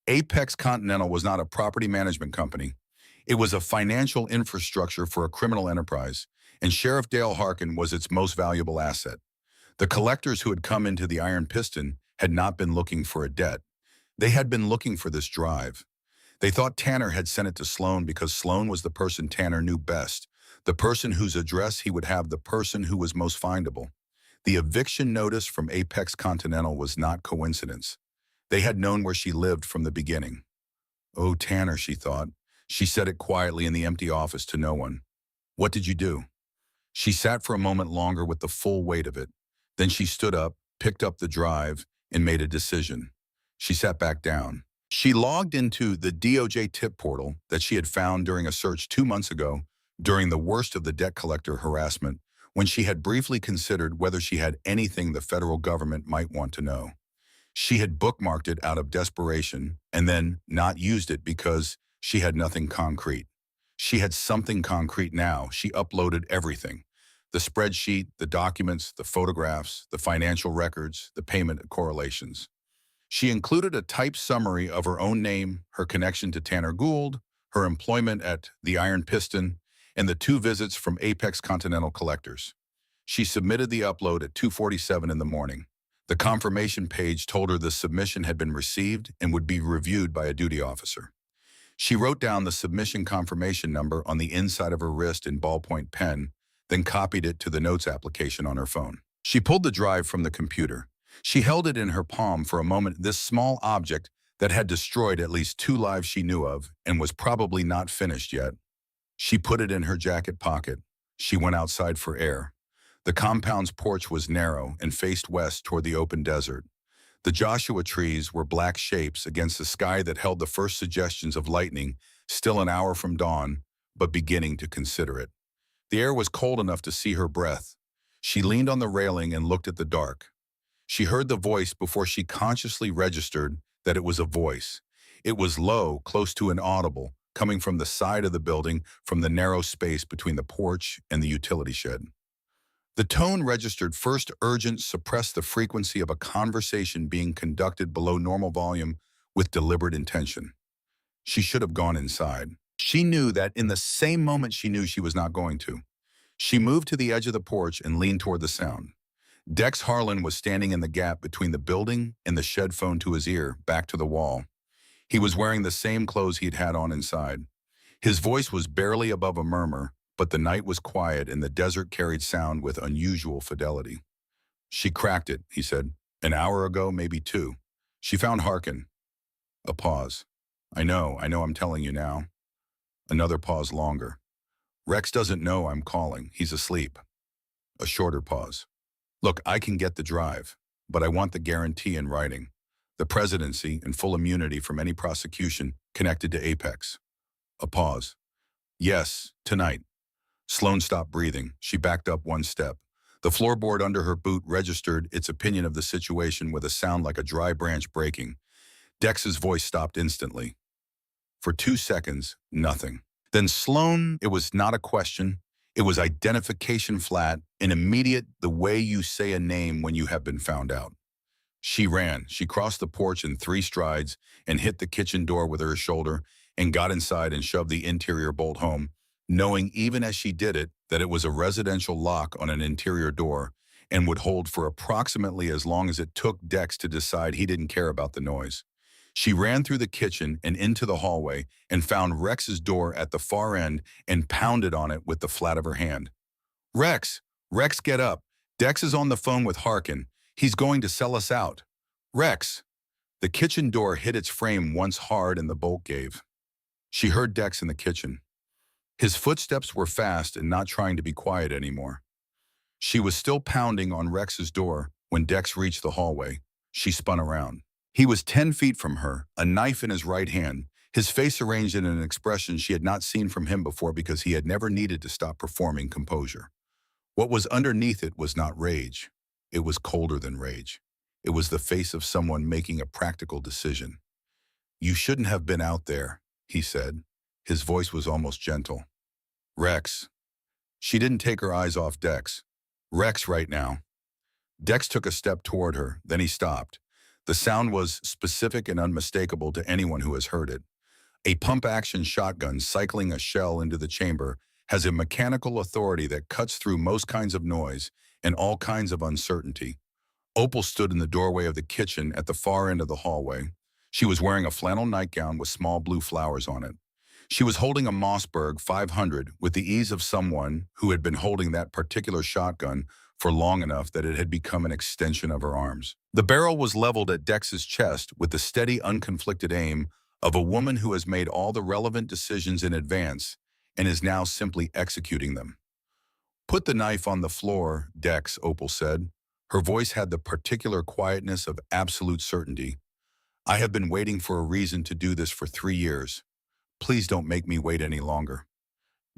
Apex Continental was not a property management company. It was a financial infrastructure for a criminal enterprise, and Sheriff Dale Harkin was its most valuable asset. The collectors who had come into the Iron Piston had not been looking for a debt. They had been looking for this drive. They thought Tanner had sent it to Sloan because Sloan was the person Tanner knew best, the person whose address he would have, the person who was most findable. The eviction notice from Apex Continental was not coincidence. They had known where she lived from the beginning. "Oh, Tanner," she thought. She said it quietly in the empty office to no one. "What did you do?" She sat for a moment longer with the full weight of it. Then she stood up, picked up the drive, and made a decision. She sat back down. She logged into the DOJ tip portal that she had found during a search 2 months ago, during the worst of the debt collector harassment, when she had briefly considered whether she had anything the federal government might want to know. She had bookmarked it out of desperation and then not used it because she had nothing concrete. She had something concrete now. She uploaded everything: the spreadsheet, the documents, the photographs, the financial records, the payment correlations. She included a typed summary of her own name, her connection to Tanner Gould, her employment at the Iron Piston, and the 2 visits from Apex Continental collectors. She submitted the upload at 2:47 in the morning. The confirmation page told her the submission had been received and would be reviewed by a duty officer. She wrote down the submission confirmation number on the inside of her wrist in ballpoint pen, then copied it to the notes application on her phone. She pulled the drive from the computer. She held it in her palm for a moment, this small object that had destroyed at least 2 lives she knew of and was probably not finished yet. She put it in her jacket pocket. She went outside for air. The compound's porch was narrow and faced west toward the open desert. The Joshua trees were black shapes against a sky that held the first suggestions of lightning, still an hour from dawn, but beginning to consider it. The air was cold enough to see her breath. She leaned on the railing and looked at the dark. She heard the voice before she consciously registered that it was a voice. It was low, close to inaudible, coming from the side of the building, from the narrow space between the porch and the utility shed. The tone registered first urgent, suppressed the frequency of a conversation being conducted below normal volume with deliberate intention. She should have gone inside. She knew that in the same moment she knew she was not going to. She moved to the edge of the porch and leaned toward the sound. Dex Harlan was standing in the gap between the building and the shed, phone to his ear, back to the wall. He was wearing the same clothes he'd had on inside. His voice was barely above a murmur, but the night was quiet and the desert carried sound with unusual fidelity. "She cracked it," he said. "An hour ago, maybe 2. She found Harkin." A pause. I know I'm telling you now." Another pause longer. "Rex doesn't know I'm calling. He's asleep." A shorter pause. "Look, I can get the drive, but I want the guarantee in writing. the presidency, and full immunity from any prosecution connected to Apex. A pause. Yes, tonight. Sloane stopped breathing. She backed up one step. The floorboard under her boot registered its opinion of the situation with a sound like a dry branch breaking. Dex's voice stopped instantly. For 2 seconds, nothing. Then Sloane, it was not a question. It was identification flat and immediate, the way you say a name when you have been found out. She ran. She crossed the porch in 3 strides and hit the kitchen door with her shoulder and got inside and shoved the interior bolt home, knowing even as she did it that it was a residential lock on an interior door and would hold for approximately as long as it took Dex to decide he didn't care about the noise. She ran through the kitchen and into the hallway and found Rex's door at the far end and pounded on it with the flat of her hand. Rex! Rex, get up! Dex is on the phone with Harkin. He's going to sell us out. Rex! The kitchen door hit its frame once hard and the bolt gave. She heard Dex in the kitchen. His footsteps were fast and not trying to be quiet anymore. She was still pounding on Rex's door when Dex reached the hallway. She spun around. He was 10 feet from her, a knife in his right hand, his face arranged in an expression she had not seen from him before because he had never needed to stop performing composure. What was underneath it was not rage. It was colder than rage. It was the face of someone making a practical decision. You shouldn't have been out there, he said. His voice was almost gentle. Rex. She didn't take her eyes off Dex. Rex right now. Dex took a step toward her, then he stopped. The sound was specific and unmistakable to anyone who has heard it. A pump-action shotgun cycling a shell into the chamber has a mechanical authority that cuts through most kinds of noise and all kinds of uncertainty. Opal stood in the doorway of the kitchen at the far end of the hallway. She was wearing a flannel nightgown with small blue flowers on it. She was holding a Mossberg 500 with the ease of someone who had been holding that particular shotgun for long enough that it had become an extension of her arms. The barrel was leveled at Dex's chest with the steady, unconflicted aim of a woman who has made all the relevant decisions in advance and is now simply executing them. Put the knife on the floor, Dex, Opal said. Her voice had the particular quietness of absolute certainty. I have been waiting for a reason to do this for 3 years. Please don't make me wait any longer.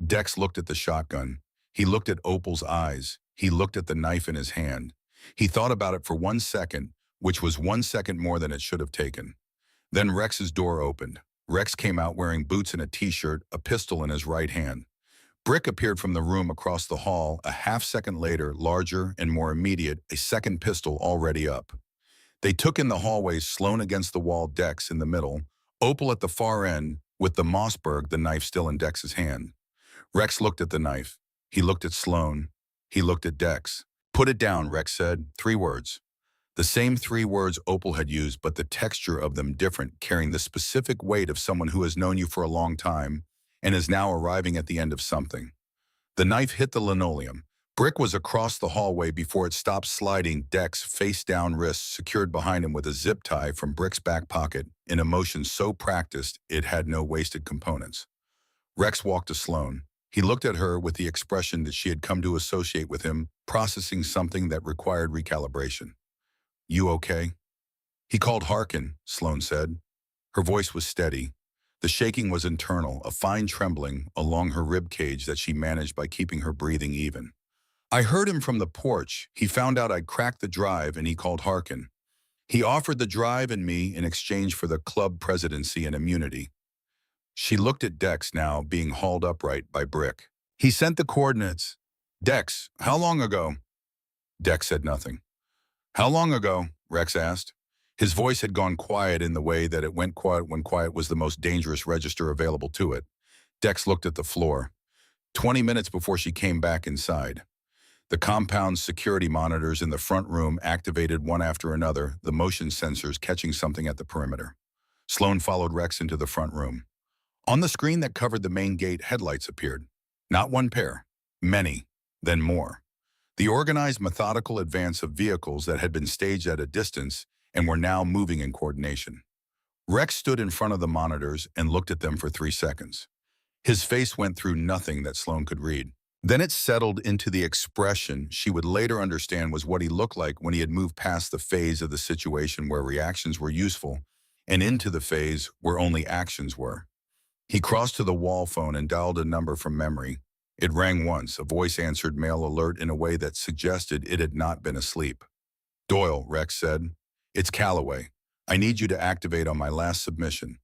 Dex looked at the shotgun. He looked at Opal's eyes. He looked at the knife in his hand. He thought about it for 1 second, which was 1 second more than it should have taken. Then Rex's door opened. Rex came out wearing boots and a t-shirt, a pistol in his right hand. Brick appeared from the room across the hall, a half-second later, larger and more immediate, a second pistol already up. They took in the hallway, Sloane against the wall, Dex in the middle, Opal at the far end, with the Mossberg, the knife still in Dex's hand. Rex looked at the knife. He looked at Sloane. He looked at Dex. Put it down, Rex said. 3 words. The same 3 words Opal had used, but the texture of them different, carrying the specific weight of someone who has known you for a long time and is now arriving at the end of something. The knife hit the linoleum. Brick was across the hallway before it stopped sliding, Dex face-down, wrists secured behind him with a zip tie from Brick's back pocket, in a motion so practiced it had no wasted components. Rex walked to Sloane. He looked at her with the expression that she had come to associate with him, processing something that required recalibration. You okay? He called Harkin, Sloane said. Her voice was steady. The shaking was internal, a fine trembling along her rib cage that she managed by keeping her breathing even. I heard him from the porch. He found out I'd cracked the drive and he called Harkin. He offered the drive and me in exchange for the club presidency and immunity. She looked at Dex now, being hauled upright by Brick. He sent the coordinates. Dex, how long ago? Dex said nothing. How long ago? Rex asked. His voice had gone quiet in the way that it went quiet when quiet was the most dangerous register available to it. Dex looked at the floor. 20 minutes before she came back inside. The compound's security monitors in the front room activated one after another, the motion sensors catching something at the perimeter. Sloane followed Rex into the front room. On the screen that covered the main gate, headlights appeared. Not one pair. Many. Then more. The organized, methodical advance of vehicles that had been staged at a distance and were now moving in coordination. Rex stood in front of the monitors and looked at them for 3 seconds. His face went through nothing that Sloane could read. Then it settled into the expression she would later understand was what he looked like when he had moved past the phase of the situation where reactions were useful and into the phase where only actions were. He crossed to the wall phone and dialed a number from memory. It rang once. A voice answered mail alert in a way that suggested it had not been asleep. "Doyle," Rex said. "It's Calloway. I need you to activate on my last submission.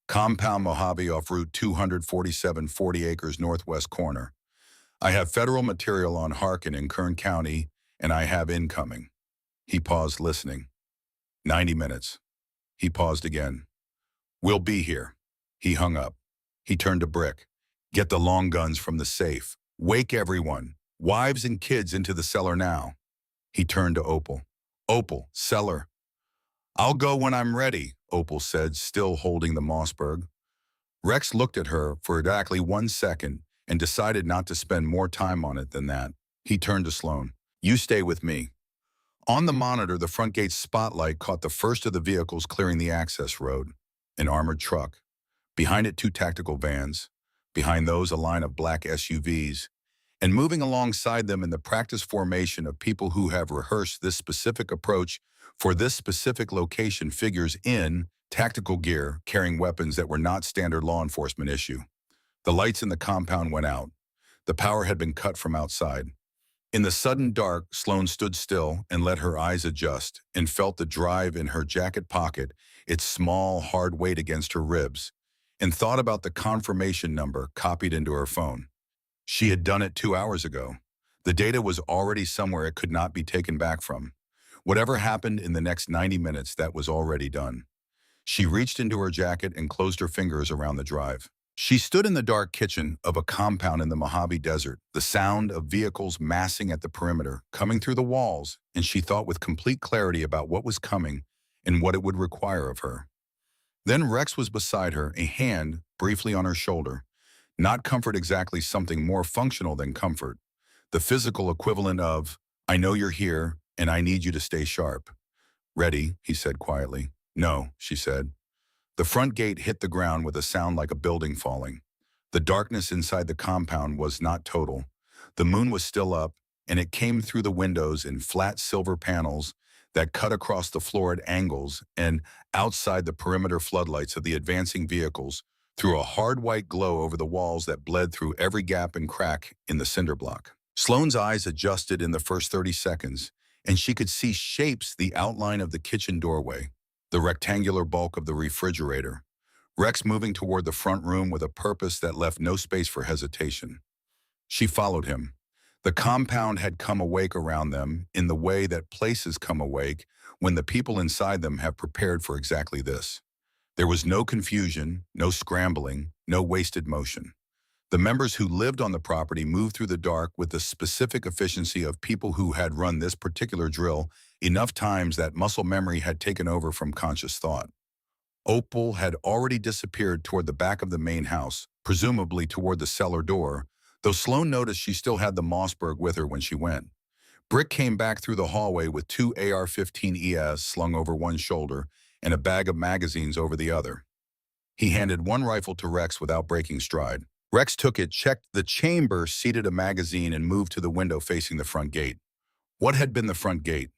Compound Mojave off Route 247, 40 acres northwest corner. I have federal material on Harkin in Kern County, and I have incoming." He paused, listening. 90 minutes. He paused again. "We'll be here." He hung up. He turned to Brick. "Get the long guns from the safe. Wake everyone. Wives and kids into the cellar now." He turned to Opal. "Opal, cellar." "I'll go when I'm ready," Opal said, still holding the Mossberg. Rex looked at her for exactly 1 second and decided not to spend more time on it than that. He turned to Sloan. "You stay with me." On the monitor, the front gate's spotlight caught the first of the vehicles clearing the access road, an armored truck. Behind it, 2 tactical vans. Behind those, a line of black SUVs. And moving alongside them in the practice formation of people who have rehearsed this specific approach for this specific location, figures in tactical gear carrying weapons that were not standard law enforcement issue. The lights in the compound went out. The power had been cut from outside. In the sudden dark, Sloan stood still and let her eyes adjust and felt the drive in her jacket pocket, its small, hard weight against her ribs, and thought about the confirmation number copied into her phone. She had done it 2 hours ago. The data was already somewhere it could not be taken back from. Whatever happened in the next 90 minutes, that was already done. She reached into her jacket and closed her fingers around the drive. She stood in the dark kitchen of a compound in the Mojave Desert, the sound of vehicles massing at the perimeter, coming through the walls, and she thought with complete clarity about what was coming and what it would require of her. Then Rex was beside her, a hand briefly on her shoulder. Not comfort exactly, something more functional than comfort. The physical equivalent of, "I know you're here, and I need you to stay sharp." "Ready," he said quietly. "No," she said. The front gate hit the ground with a sound like a building falling. The darkness inside the compound was not total. The moon was still up, and it came through the windows in flat silver panels that cut across the floor at angles and outside the perimeter floodlights of the advancing vehicles threw a hard white glow over the walls that bled through every gap and crack in the cinder block. Sloane's eyes adjusted in the first 30 seconds, and she could see shapes, the outline of the kitchen doorway, the rectangular bulk of the refrigerator. Rex moving toward the front room with a purpose that left no space for hesitation. She followed him. The compound had come awake around them in the way that places come awake when the people inside them have prepared for exactly this. There was no confusion, no scrambling, no wasted motion. The members who lived on the property moved through the dark with the specific efficiency of people who had run this particular drill enough times that muscle memory had taken over from conscious thought. Opal had already disappeared toward the back of the main house, presumably toward the cellar door, though Sloan noticed she still had the Mossberg with her when she went. Brick came back through the hallway with 2 AR-15 slung over one shoulder and a bag of magazines over the other. He handed one rifle to Rex without breaking stride. Rex took it, checked the chamber, seated a magazine, and moved to the window facing the front gate. What had been the front gate?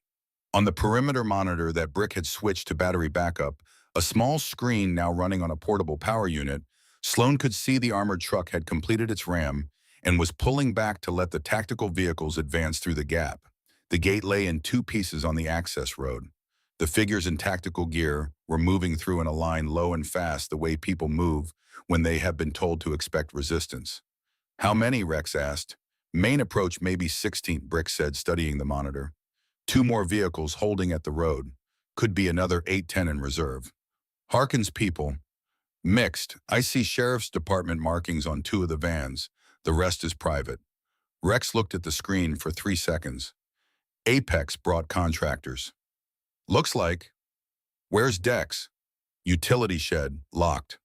On the perimeter monitor that Brick had switched to battery backup, a small screen now running on a portable power unit, Sloan could see the armored truck had completed its ram and was pulling back to let the tactical vehicles advance through the gap. The gate lay in 2 pieces on the access road. The figures in tactical gear were moving through in a line low and fast, the way people move when they have been told to expect resistance. "How many?" Rex asked. "Main approach maybe 16th, Brick said, studying the monitor. 2 more vehicles holding at the road. Could be another 8-10 in reserve." "Harkin's people?" "Mixed. I see sheriff's department markings on 2 of the vans. The rest is private." Rex looked at the screen for 3 seconds. "Apex brought contractors." "Looks like." "Where's Dex?" "Utility shed, locked."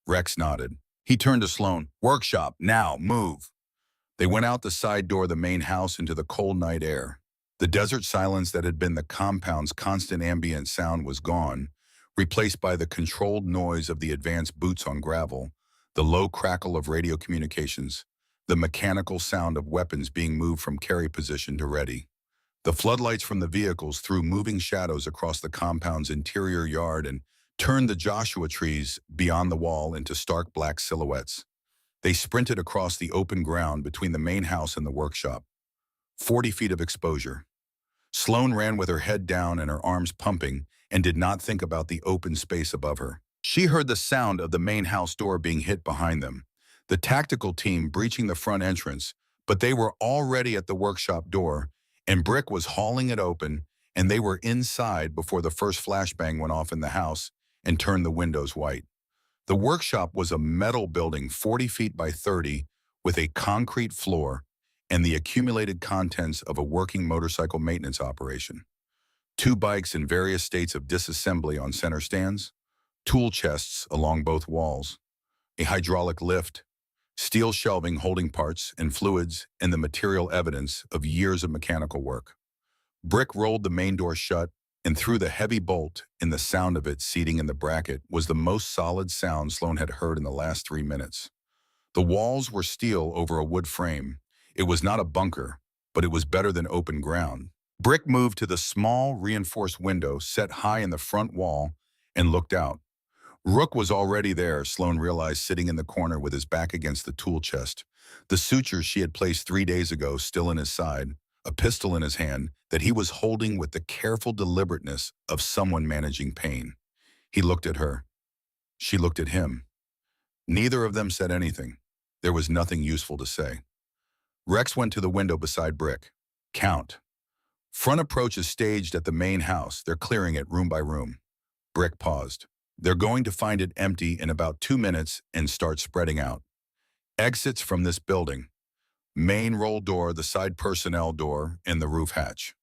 Rex nodded. He turned to Sloan. "Workshop, now, move." They went out the side door of the main house into the cold night air. The desert silence that had been the compound's constant ambient sound was gone, replaced by the controlled noise of the advanced boots on gravel, the low crackle of radio communications, the mechanical sound of weapons being moved from carry position to ready. The floodlights from the vehicles threw moving shadows across the compound's interior yard and turned the Joshua trees beyond the wall into stark black silhouettes. They sprinted across the open ground between the main house and the workshop. 40 feet of exposure. Sloan ran with her head down and her arms pumping and did not think about the open space above her. She heard the sound of the main house door being hit behind them, the tactical team breaching the front entrance, but they were already at the workshop door, and Brick was hauling it open, and they were inside before the first flashbang went off in the house and turned the windows white. The workshop was a metal building 40 feet by 30 with a concrete floor and the accumulated contents of a working motorcycle maintenance operation. 2 bikes in various states of disassembly on center stands, tool chests along both walls, a hydraulic lift, steel shelving holding parts and fluids, and the material evidence of years of mechanical work. Brick rolled the main door shut and threw the heavy bolt, and the sound of it seating in the bracket was the most solid sound Sloan had heard in the last 3 minutes. The walls were steel over a wood frame. It was not a bunker, but it was better than open ground. Brick moved to the small, reinforced window set high in the front wall and looked out. Rook was already there, Sloan realized, sitting in the corner with his back against the tool chest, the sutures she had placed 3 days ago still in his side, a pistol in his hand that he was holding with the careful deliberateness of someone managing pain. He looked at her. She looked at him. Neither of them said anything. There was nothing useful to say. Rex went to the window beside Brick. Count. Front approach is staged at the main house. They're clearing it room by room. Brick paused. They're going to find it empty in about 2 minutes and start spreading out. Exits from this building. Main roll door, the side personnel door, and the roof hatch.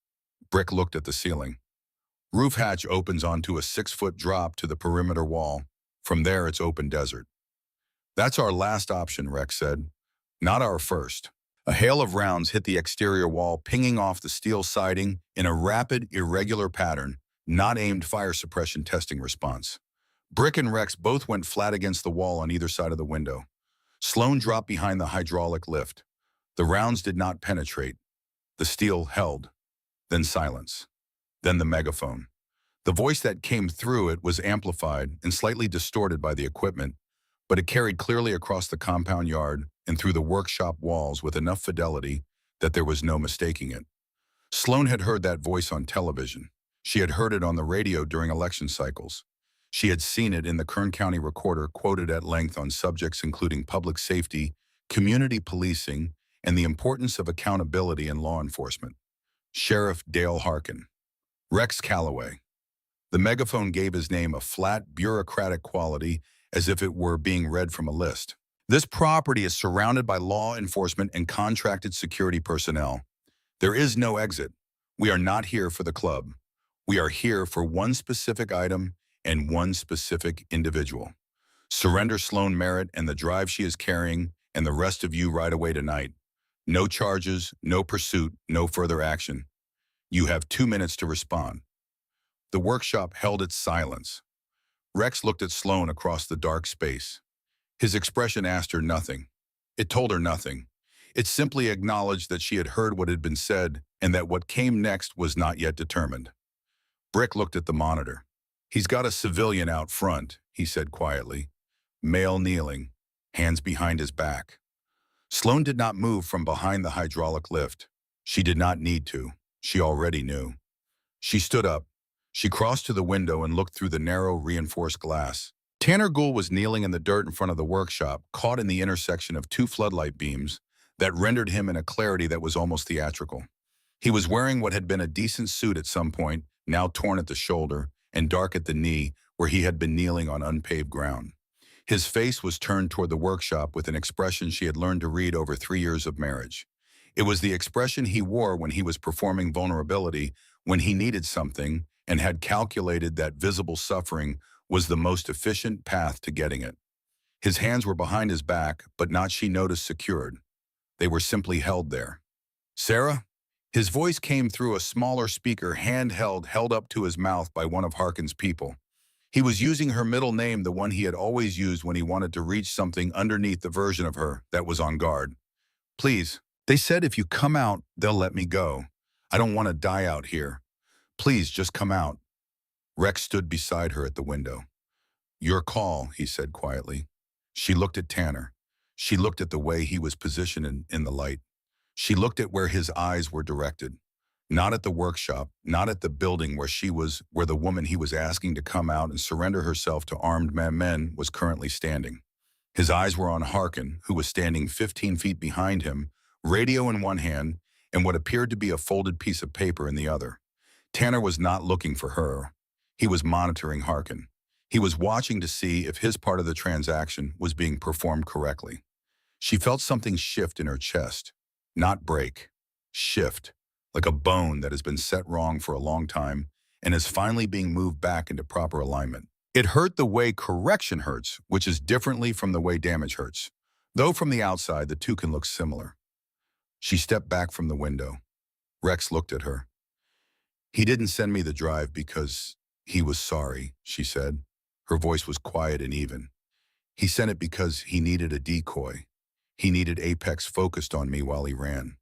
Brick looked at the ceiling. Roof hatch opens onto a 6-foot drop to the perimeter wall. From there, it's open desert. That's our last option, Rex said. Not our first. A hail of rounds hit the exterior wall, pinging off the steel siding in a rapid, irregular pattern, not aimed fire suppression testing response. Brick and Rex both went flat against the wall on either side of the window. Sloan dropped behind the hydraulic lift. The rounds did not penetrate. The steel held. Then silence. Then the megaphone. The voice that came through it was amplified and slightly distorted by the equipment, but it carried clearly across the compound yard and through the workshop walls with enough fidelity that there was no mistaking it. Sloan had heard that voice on television. She had heard it on the radio during election cycles. She had seen it in the Kern County Recorder quoted at length on subjects including public safety, community policing, and the importance of accountability in law enforcement. Sheriff Dale Harkin. Rex Calloway. The megaphone gave his name a flat, bureaucratic quality as if it were being read from a list. This property is surrounded by law enforcement and contracted security personnel. There is no exit. We are not here for the club. We are here for one specific item and one specific individual. Surrender Sloan Merritt and the drive she is carrying, and the rest of you ride away tonight. No charges, no pursuit, no further action. You have 2 minutes to respond. The workshop held its silence. Rex looked at Sloan across the dark space. His expression asked her nothing. It told her nothing. It simply acknowledged that she had heard what had been said and that what came next was not yet determined. Brick looked at the monitor. He's got a civilian out front, he said quietly. Male kneeling, hands behind his back. Sloan did not move from behind the hydraulic lift. She did not need to. She already knew. She stood up. She crossed to the window and looked through the narrow, reinforced glass. Tanner Gould was kneeling in the dirt in front of the workshop, caught in the intersection of 2 floodlight beams that rendered him in a clarity that was almost theatrical. He was wearing what had been a decent suit at some point, now torn at the shoulder and dark at the knee where he had been kneeling on unpaved ground. His face was turned toward the workshop with an expression she had learned to read over 3 years of marriage. It was the expression he wore when he was performing vulnerability, when he needed something and had calculated that visible suffering was the most efficient path to getting it. His hands were behind his back, but not, she noticed, secured. They were simply held there. Sarah? His voice came through a smaller speaker, handheld, held up to his mouth by one of Harkin's people. He was using her middle name, the one he had always used when he wanted to reach something underneath the version of her that was on guard. Please. They said if you come out, they'll let me go. I don't want to die out here. Please, just come out. Rex stood beside her at the window. Your call, he said quietly. She looked at Tanner. She looked at the way he was positioned in the light. She looked at where his eyes were directed. Not at the workshop, not at the building where the woman he was asking to come out and surrender herself to armed men was currently standing. His eyes were on Harkin, who was standing 15 feet behind him, radio in one hand and what appeared to be a folded piece of paper in the other. Tanner was not looking for her. He was monitoring Harkin. He was watching to see if his part of the transaction was being performed correctly. She felt something shift in her chest. Not break. Shift. Like a bone that has been set wrong for a long time and is finally being moved back into proper alignment. It hurt the way correction hurts, which is differently from the way damage hurts. Though from the outside, the two can look similar. She stepped back from the window. Rex looked at her. He didn't send me the drive because he was sorry, she said. Her voice was quiet and even. He sent it because he needed a decoy. He needed Apex focused on me while he ran.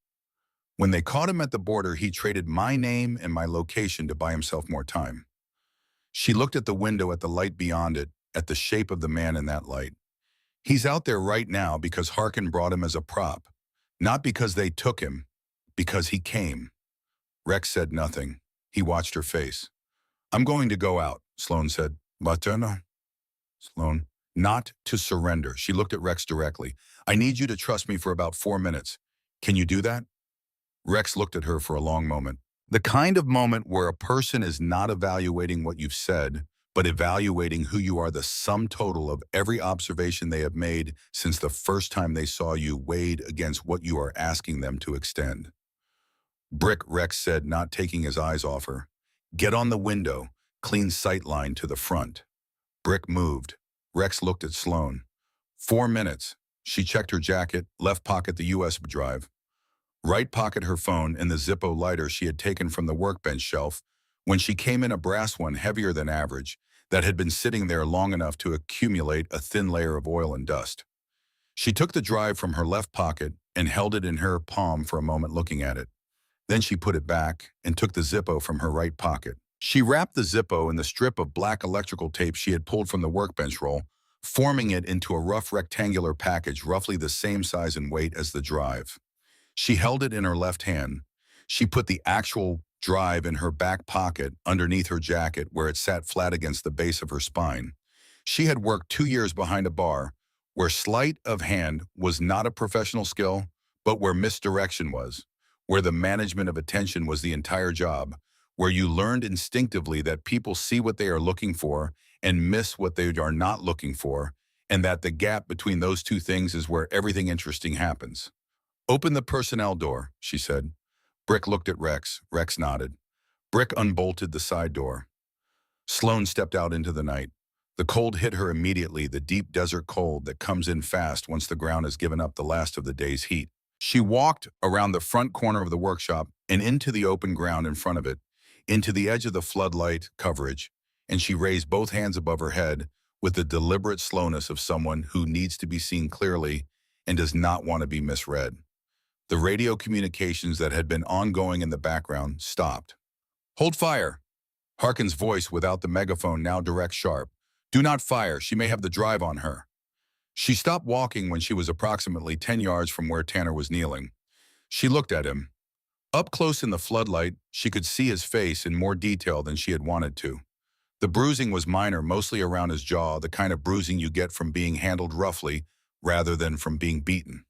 When they caught him at the border, he traded my name and my location to buy himself more time. She looked at the window, at the light beyond it, at the shape of the man in that light. He's out there right now because Harkin brought him as a prop. Not because they took him, because he came. Rex said nothing. He watched her face. I'm going to go out, Sloan said. But no. Sloan, not to surrender. She looked at Rex directly. I need you to trust me for about 4 minutes. Can you do that? Rex looked at her for a long moment. The kind of moment where a person is not evaluating what you've said, but evaluating who you are, the sum total of every observation they have made since the first time they saw you, weighed against what you are asking them to extend. Brick, Rex said, not taking his eyes off her. Get on the window, clean sight line to the front. Brick moved. Rex looked at Sloan. 4 minutes. She checked her jacket, left pocket the USB drive. Right pocket her phone and the Zippo lighter she had taken from the workbench shelf when she came in, a brass one heavier than average that had been sitting there long enough to accumulate a thin layer of oil and dust. She took the drive from her left pocket and held it in her palm for a moment, looking at it. Then she put it back and took the Zippo from her right pocket. She wrapped the Zippo in the strip of black electrical tape she had pulled from the workbench roll, forming it into a rough rectangular package roughly the same size and weight as the drive. She held it in her left hand. She put the actual drive in her back pocket underneath her jacket where it sat flat against the base of her spine. She had worked 2 years behind a bar where sleight of hand was not a professional skill, but where misdirection was, where the management of attention was the entire job, where you learned instinctively that people see what they are looking for and miss what they are not looking for, and that the gap between those two things is where everything interesting happens. Open the personnel door, she said. Brick looked at Rex. Rex nodded. Brick unbolted the side door. Sloan stepped out into the night. The cold hit her immediately, the deep desert cold that comes in fast once the ground has given up the last of the day's heat. She walked around the front corner of the workshop and into the open ground in front of it, into the edge of the floodlight coverage, and she raised both hands above her head with the deliberate slowness of someone who needs to be seen clearly and does not want to be misread. The radio communications that had been ongoing in the background stopped. Hold fire. Harkin's voice without the megaphone, now direct, sharp. Do not fire. She may have the drive on her. She stopped walking when she was approximately 10 yards from where Tanner was kneeling. She looked at him. Up close in the floodlight, she could see his face in more detail than she had wanted to. The bruising was minor, mostly around his jaw, the kind of bruising you get from being handled roughly rather than from being beaten.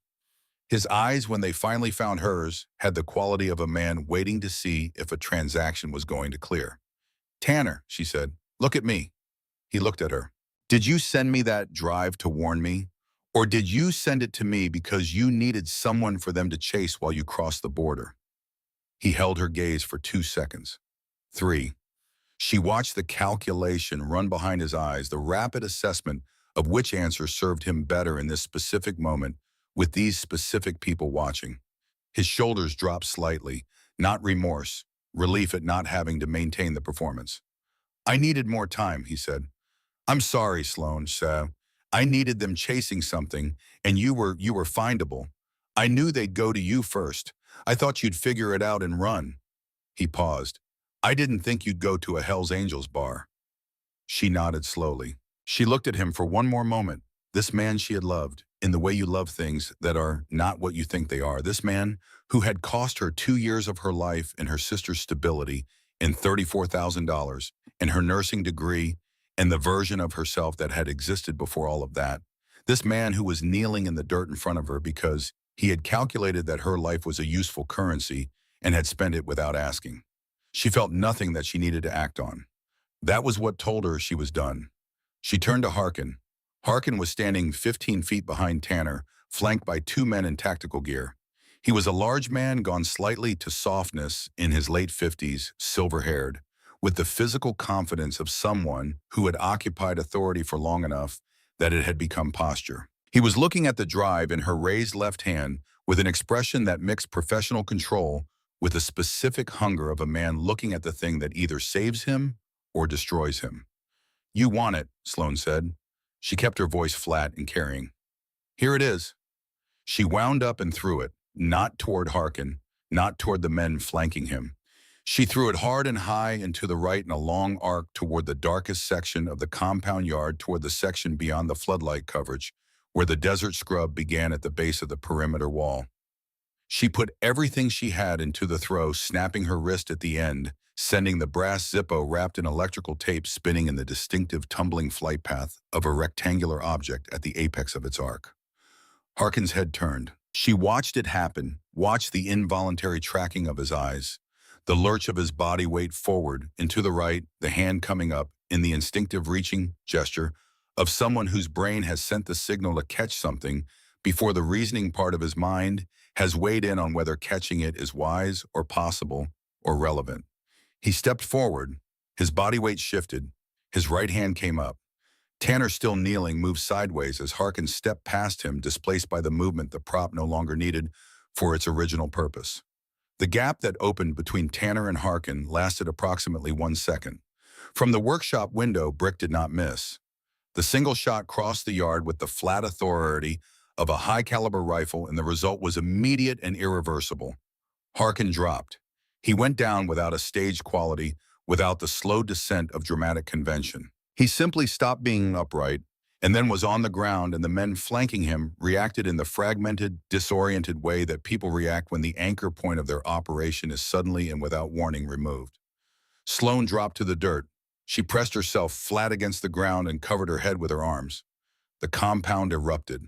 His eyes, when they finally found hers, had the quality of a man waiting to see if a transaction was going to clear. Tanner, she said, look at me. He looked at her. Did you send me that drive to warn me? Or did you send it to me because you needed someone for them to chase while you crossed the border? He held her gaze for 2 seconds. 3. She watched the calculation run behind his eyes, the rapid assessment of which answer served him better in this specific moment with these specific people watching. His shoulders dropped slightly, not remorse, relief at not having to maintain the performance. I needed more time, he said. I'm sorry, Sloan, I needed them chasing something, and you were findable. I knew they'd go to you first. I thought you'd figure it out and run." He paused. "I didn't think you'd go to a Hell's Angels bar." She nodded slowly. She looked at him for one more moment. This man she had loved, in the way you love things that are not what you think they are. This man who had cost her 2 years of her life and her sister's stability and $34,000 and her nursing degree and the version of herself that had existed before all of that. This man who was kneeling in the dirt in front of her because he had calculated that her life was a useful currency and had spent it without asking. She felt nothing that she needed to act on. That was what told her she was done. She turned to Harkin. Harkin was standing 15 feet behind Tanner, flanked by two men in tactical gear. He was a large man gone slightly to softness in his late 50s, silver-haired, with the physical confidence of someone who had occupied authority for long enough that it had become posture. He was looking at the drive in her raised left hand with an expression that mixed professional control with the specific hunger of a man looking at the thing that either saves him or destroys him. "You want it," Sloan said. She kept her voice flat and carrying. "Here it is." She wound up and threw it, not toward Harkin, not toward the men flanking him. She threw it hard and high and to the right in a long arc toward the darkest section of the compound yard, toward the section beyond the floodlight coverage, where the desert scrub began at the base of the perimeter wall. She put everything she had into the throw, snapping her wrist at the end, sending the brass Zippo wrapped in electrical tape spinning in the distinctive tumbling flight path of a rectangular object at the apex of its arc. Harkin's head turned. She watched it happen, watched the involuntary tracking of his eyes, the lurch of his body weight forward and to the right, the hand coming up in the instinctive reaching gesture of someone whose brain has sent the signal to catch something before the reasoning part of his mind has weighed in on whether catching it is wise or possible or relevant. He stepped forward, his body weight shifted, his right hand came up. Tanner, still kneeling, moved sideways as Harkin stepped past him, displaced by the movement the prop no longer needed for its original purpose. The gap that opened between Tanner and Harkin lasted approximately 1 second. From the workshop window, Brick did not miss. The single shot crossed the yard with the flat authority of a high-caliber rifle, and the result was immediate and irreversible. Harkin dropped. He went down without a staged quality, without the slow descent of dramatic convention. He simply stopped being upright and then was on the ground, and the men flanking him reacted in the fragmented, disoriented way that people react when the anchor point of their operation is suddenly and without warning removed. Sloan dropped to the dirt. She pressed herself flat against the ground and covered her head with her arms. The compound erupted.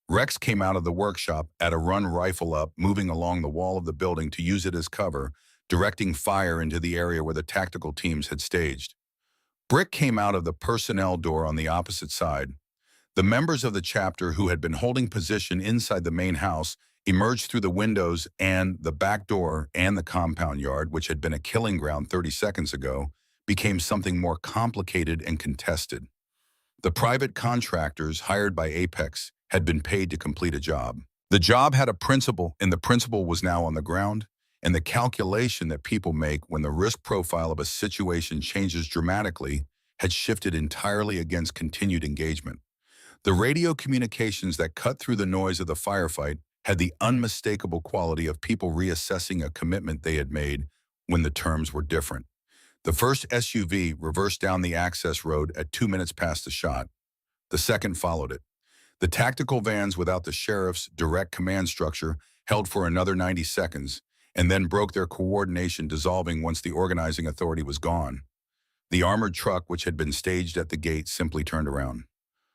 Rex came out of the workshop at a run, rifle up, moving along the wall of the building to use it as cover, directing fire into the area where the tactical teams had staged. Brick came out of the personnel door on the opposite side. The members of the chapter who had been holding position inside the main house emerged through the windows and the back door, and the compound yard, which had been a killing ground 30 seconds ago, became something more complicated and contested. The private contractors hired by Apex had been paid to complete a job. The job had a principal, and the principal was now on the ground, and the calculation that people make when the risk profile of a situation changes dramatically had shifted entirely against continued engagement. The radio communications that cut through the noise of the firefight had the unmistakable quality of people reassessing a commitment they had made when the terms were different. The first SUV reversed down the access road at 2 minutes past the shot. The second followed it. The tactical vans without the sheriff's direct command structure held for another 90 seconds, and then broke their coordination, dissolving once the organizing authority was gone. The armored truck, which had been staged at the gate, simply turned around.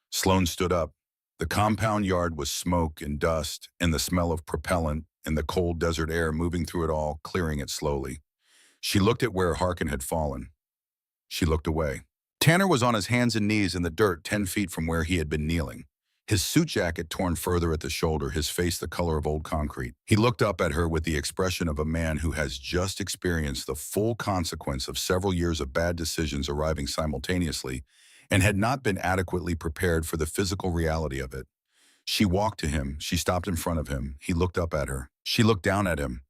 Sloan stood up. The compound yard was smoke and dust and the smell of propellant and the cold desert air moving through it all, clearing it slowly. She looked at where Harkin had fallen. She looked away. Tanner was on his hands and knees in the dirt 10 feet from where he had been kneeling. His suit jacket torn further at the shoulder, his face the color of old concrete. He looked up at her with the expression of a man who has just experienced the full consequence of several years of bad decisions arriving simultaneously and had not been adequately prepared for the physical reality of it. She walked to him. She stopped in front of him. He looked up at her. She looked down at him.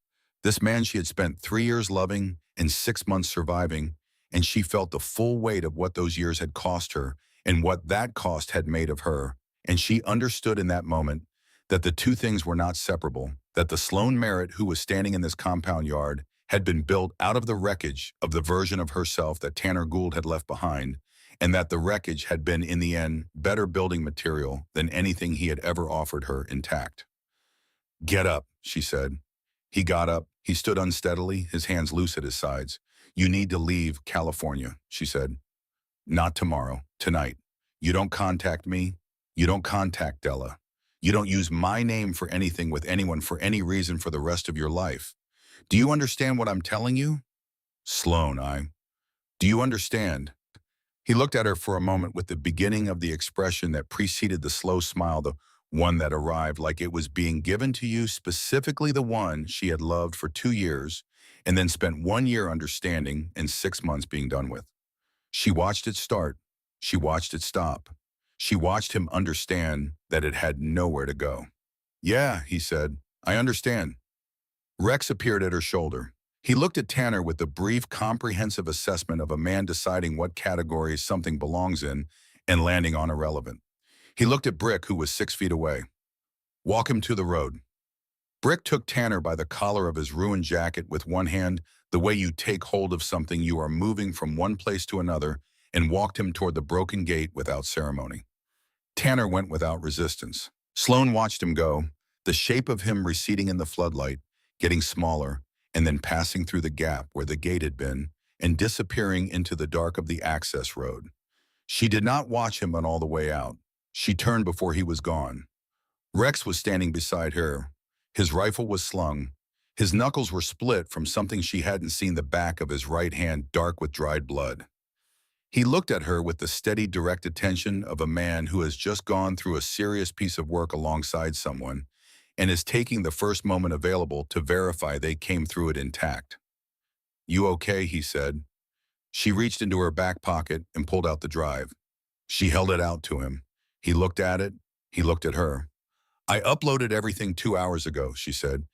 This man she had spent 3 years loving and 6 months surviving, and she felt the full weight of what those years had cost her and what that cost had made of her. And she understood in that moment that the two things were not separable, that the Sloane Merritt who was standing in this compound yard had been built out of the wreckage of the version of herself that Tanner Gould had left behind, and that the wreckage had been, in the end, better building material than anything he had ever offered her intact. "Get up," she said. He got up. He stood unsteadily, his hands loose at his sides. "You need to leave California," she said. "Not tomorrow, tonight. You don't contact me. You don't contact Della. You don't use my name for anything with anyone for any reason for the rest of your life. Do you understand what I'm telling you?" Sloane, do you understand? He looked at her for a moment with the beginning of the expression that preceded the slow smile, the one that arrived like it was being given to you, specifically the one she had loved for 2 years and then spent 1 year understanding and 6 months being done with. She watched it start. She watched it stop. She watched him understand that it had nowhere to go. "Yeah," he said, "I understand." Rex appeared at her shoulder. He looked at Tanner with the brief, comprehensive assessment of a man deciding what category something belongs in and landing on irrelevant. He looked at Brick, who was 6 feet away. "Walk him to the road." Brick took Tanner by the collar of his ruined jacket with one hand, the way you take hold of something you are moving from one place to another, and walked him toward the broken gate without ceremony. Tanner went without resistance. Sloane watched him go, the shape of him receding in the floodlight, getting smaller, and then passing through the gap where the gate had been, and disappearing into the dark of the access road. She did not watch him on all the way out. She turned before he was gone. Rex was standing beside her. His rifle was slung. His knuckles were split from something she hadn't seen, the back of his right hand dark with dried blood. He looked at her with the steady, direct attention of a man who has just gone through a serious piece of work alongside someone and is taking the first moment available to verify they came through it intact. "You okay?" he said. She reached into her back pocket and pulled out the drive. She held it out to him. He looked at it. He looked at her. "I uploaded everything 2 hours ago," she said.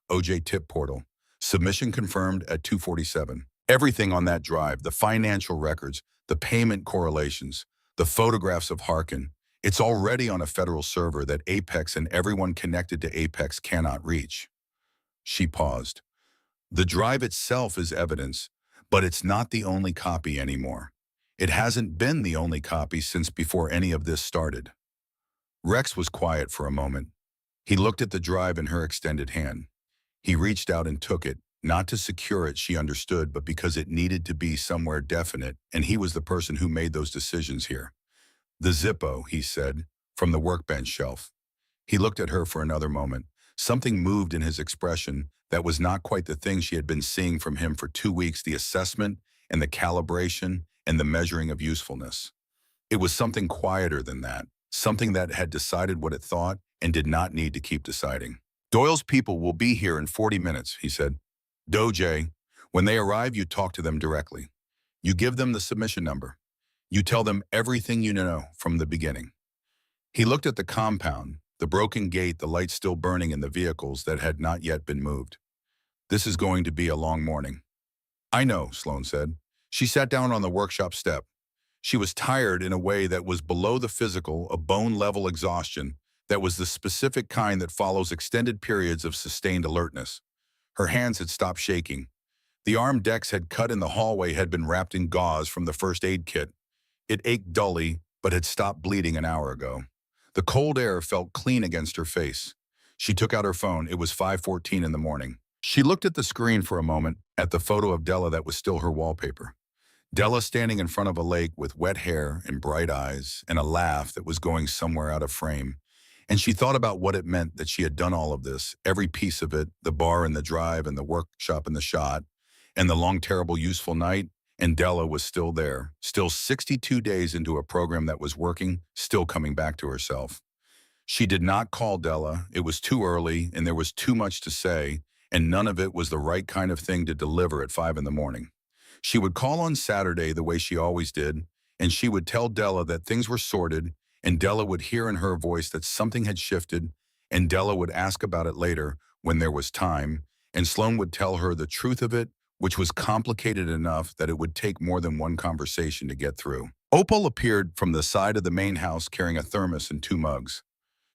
"OJ tip portal. Submission confirmed at 2:47. Everything on that drive, the financial records, the payment correlations, the photographs of Harkin. It's already on a federal server that Apex and everyone connected to Apex cannot reach." She paused. "The drive itself is evidence, but it's not the only copy anymore. It hasn't been the only copy since before any of this started." Rex was quiet for a moment. He looked at the drive in her extended hand. He reached out and took it, not to secure it, she understood, but because it needed to be somewhere definite, and he was the person who made those decisions here. "The Zippo," he said, from the workbench shelf. He looked at her for another moment. Something moved in his expression that was not quite the thing she had been seeing from him for 2 weeks, the assessment and the calibration and the measuring of usefulness. It was something quieter than that, something that had decided what it thought and did not need to keep deciding. "Doyle's people will be here in 40 minutes, he said. "Doje, when they arrive, you talk to them directly. You give them the submission number. You tell them everything you know from the beginning." He looked at the compound, the broken gate, the lights still burning in the vehicles that had not yet been moved. "This is going to be a long morning." "I know," Sloane said. She sat down on the workshop step. She was tired in a way that was below the physical, a bone-level exhaustion that was the specific kind that follows extended periods of sustained alertness. Her hands had stopped shaking. The arm Dex had cut in the hallway had been wrapped in gauze from the first aid kit. It ached dully, but had stopped bleeding an hour ago. The cold air felt clean against her face. She took out her phone. It was 5:14 in the morning. She looked at the screen for a moment, at the photo of Della that was still her wallpaper. Della standing in front of a lake with wet hair and bright eyes and a laugh that was going somewhere out of frame. And she thought about what it meant that she had done all of this, every piece of it, the bar and the drive and the workshop and the shot, and the long, terrible, useful night, and Della was still there, still 62 days into a program that was working, still coming back to herself. She did not call Della. It was too early, and there was too much to say, and none of it was the right kind of thing to deliver at 5 in the morning. She would call on Saturday the way she always did, and she would tell Della that things were sorted, and Della would hear in her voice that something had shifted, and Della would ask about it later when there was time, and Sloane would tell her the truth of it, which was complicated enough that it would take more than one conversation to get through. Opal appeared from the side of the main house carrying a thermos and 2 mugs.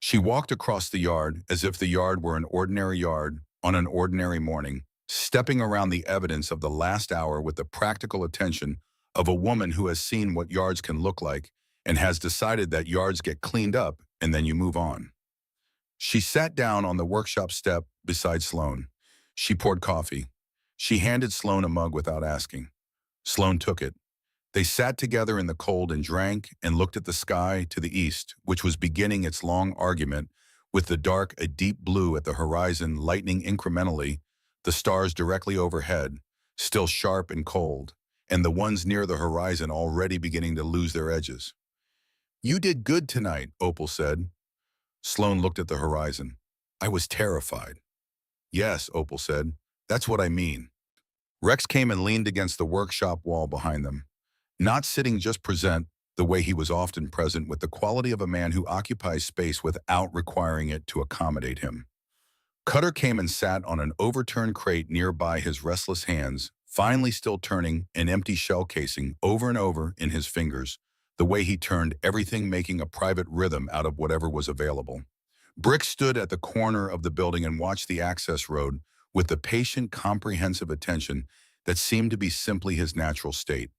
She walked across the yard as if the yard were an ordinary yard on an ordinary morning, stepping around the evidence of the last hour with the practical attention of a woman who has seen what yards can look like and has decided that yards get cleaned up and then you move on. She sat down on the workshop step beside Sloan. She poured coffee. She handed Sloan a mug without asking. Sloan took it. They sat together in the cold and drank and looked at the sky to the east, which was beginning its long argument with the dark a deep blue at the horizon lightening incrementally, the stars directly overhead, still sharp and cold, and the ones near the horizon already beginning to lose their edges. "You did good tonight," Opal said. Sloan looked at the horizon. "I was terrified." "Yes," Opal said. "That's what I mean." Rex came and leaned against the workshop wall behind them. Not sitting just present, the way he was often present with the quality of a man who occupies space without requiring it to accommodate him. Cutter came and sat on an overturned crate nearby, his restless hands, finally still turning an empty shell casing over and over in his fingers, the way he turned everything, making a private rhythm out of whatever was available. Brick stood at the corner of the building and watched the access road with the patient, comprehensive attention that seemed to be simply his natural state.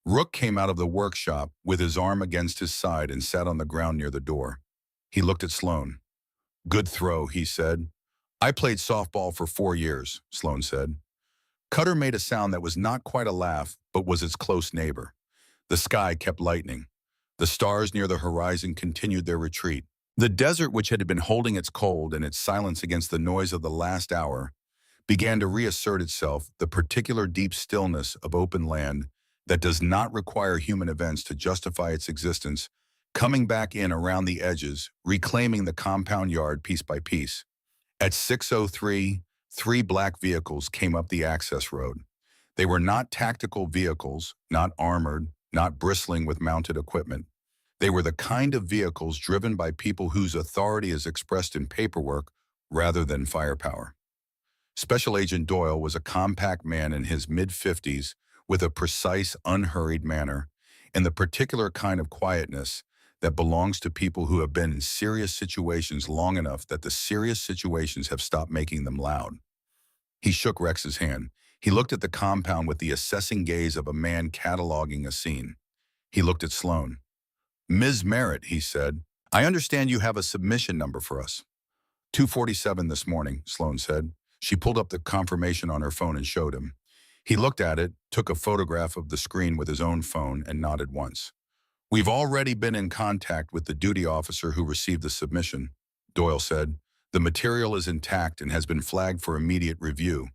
Rook came out of the workshop with his arm against his side and sat on the ground near the door. He looked at Sloan. "Good throw," he said. "I played softball for 4 years," Sloan said. Cutter made a sound that was not quite a laugh, but was its close neighbor. The sky kept lightening. The stars near the horizon continued their retreat. The desert, which had been holding its cold and its silence against the noise of the last hour, began to reassert itself, the particular deep stillness of open land that does not require human events to justify its existence, coming back in around the edges, reclaiming the compound yard piece by piece. At 6:03, 3 black vehicles came up the access road. They were not tactical vehicles, not armored, not bristling with mounted equipment. They were the kind of vehicles driven by people whose authority is expressed in paperwork rather than firepower. Special Agent Doyle was a compact man in his mid-50s with a precise, unhurried manner, and the particular kind of quietness that belongs to people who have been in serious situations long enough that the serious situations have stopped making them loud. He shook Rex's hand. He looked at the compound with the assessing gaze of a man cataloging a scene. He looked at Sloan. "Ms. Merritt," he said, "I understand you have a submission number for us." 247 this morning, Sloan said. She pulled up the confirmation on her phone and showed him. He looked at it, took a photograph of the screen with his own phone, and nodded once. "We've already been in contact with the duty officer who received the submission," Doyle said. "The material is intact and has been flagged for immediate review.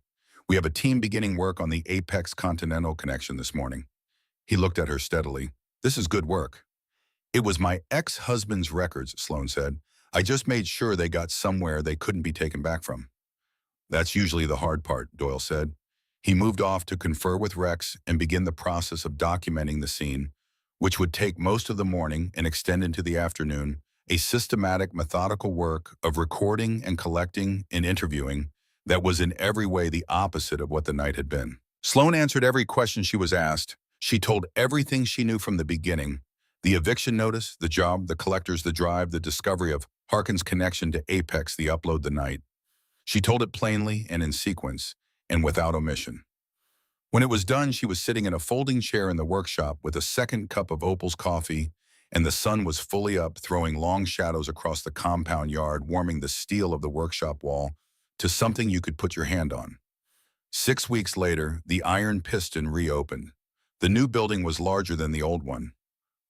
We have a team beginning work on the Apex Continental connection this morning." He looked at her steadily. "This is good work." "It was my ex-husband's records," Sloan said. "I just made sure they got somewhere they couldn't be taken back from." "That's usually the hard part," Doyle said. He moved off to confer with Rex and begin the process of documenting the scene, which would take most of the morning and extend into the afternoon, a systematic, methodical work of recording and collecting and interviewing that was in every way the opposite of what the night had been. Sloan answered every question she was asked. She told everything she knew from the beginning: the eviction notice, the job, the collectors, the drive, the discovery of Harkin's connection to Apex, the upload, the night. She told it plainly and in sequence, and without omission. When it was done, she was sitting in a folding chair in the workshop with a second cup of Opal's coffee, and the sun was fully up, throwing long shadows across the compound yard, warming the steel of the workshop wall to something you could put your hand on. 6 weeks later, the Iron Piston reopened. The new building was larger than the old one.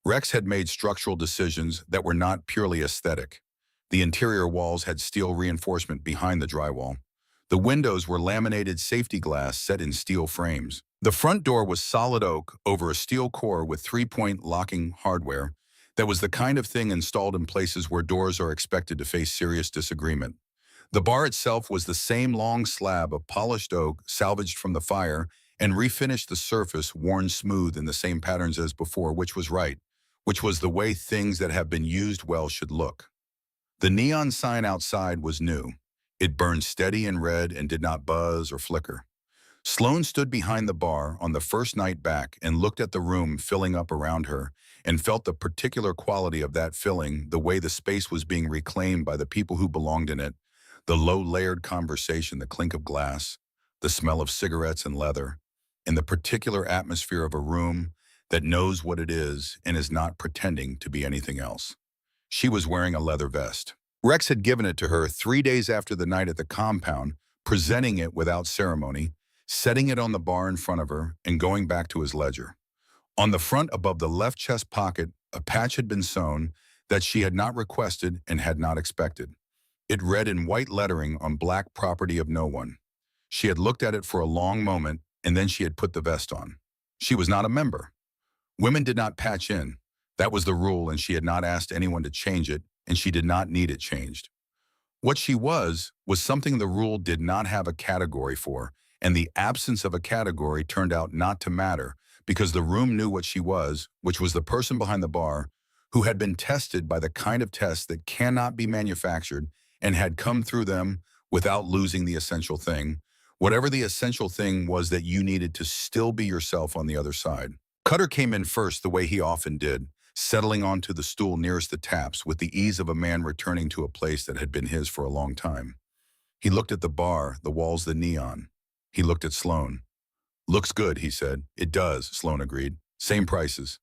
Rex had made structural decisions that were not purely aesthetic. The interior walls had steel reinforcement behind the drywall. The windows were laminated safety glass set in steel frames. The front door was solid oak over a steel core with 3-point locking hardware that was the kind of thing installed in places where doors are expected to face serious disagreement. The bar itself was the same long slab of polished oak salvaged from the fire and refinished, the surface worn smooth in the same patterns as before, which was right, which was the way things that have been used well should look. The neon sign outside was new. It burned steady and red and did not buzz or flicker. Sloane stood behind the bar on the first night back and looked at the room filling up around her and felt the particular quality of that filling, the way the space was being reclaimed by the people who belonged in it, the low-layered conversation, the clink of glass, the smell of cigarettes and leather, and the particular atmosphere of a room that knows what it is and is not pretending to be anything else. She was wearing a leather vest. Rex had given it to her 3 days after the night at the compound, presenting it without ceremony, setting it on the bar in front of her, and going back to his ledger. On the front above the left chest pocket, a patch had been sewn that she had not requested and had not expected. It read in white lettering on black property of no one. She had looked at it for a long moment, and then she had put the vest on. She was not a member. Women did not patch in. That was the rule, and she had not asked anyone to change it, and she did not need it changed. What she was something the rule did not have a category for, and the absence of a category turned out not to matter because the room knew what she was, which was the person behind the bar who had been tested by the kind of tests that cannot be manufactured and had come through them without losing the essential thing, whatever the essential thing was that you needed to still be yourself on the other side. Cutter came in first the way he often did, settling onto the stool nearest the taps with the ease of a man returning to a place that had been his for a long time. He looked at the bar, the walls, the neon. He looked at Sloane. "Looks good," he said. "It does," Sloane agreed. "Same prices."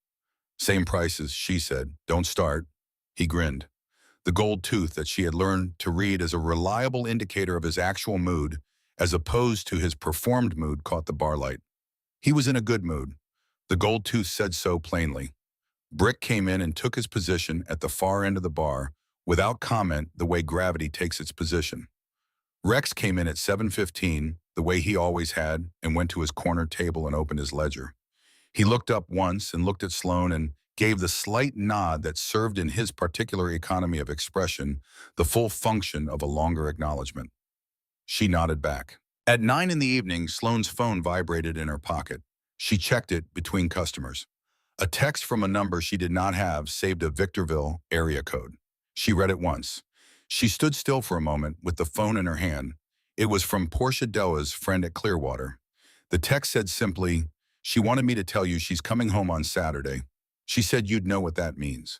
"Same prices," she said. "Don't start." He grinned. The gold tooth that she had learned to read as a reliable indicator of his actual mood, as opposed to his performed mood, caught the bar light. He was in a good mood. The gold tooth said so plainly. Brick came in and took his position at the far end of the bar, without comment, the way gravity takes its position. Rex came in at 7:15, the way he always had, and went to his corner table and opened his ledger. He looked up once and looked at Sloane and gave the slight nod that served in his particular economy of expression the full function of a longer acknowledgement. She nodded back. At 9 in the evening, Sloane's phone vibrated in her pocket. She checked it between customers. A text from a number she did not have saved a Victorville area code. She read it once. She stood still for a moment with the phone in her hand. It was from Portia Della's friend at Clearwater. The text said simply, "She wanted me to tell you she's coming home on Saturday. She said you'd know what that means."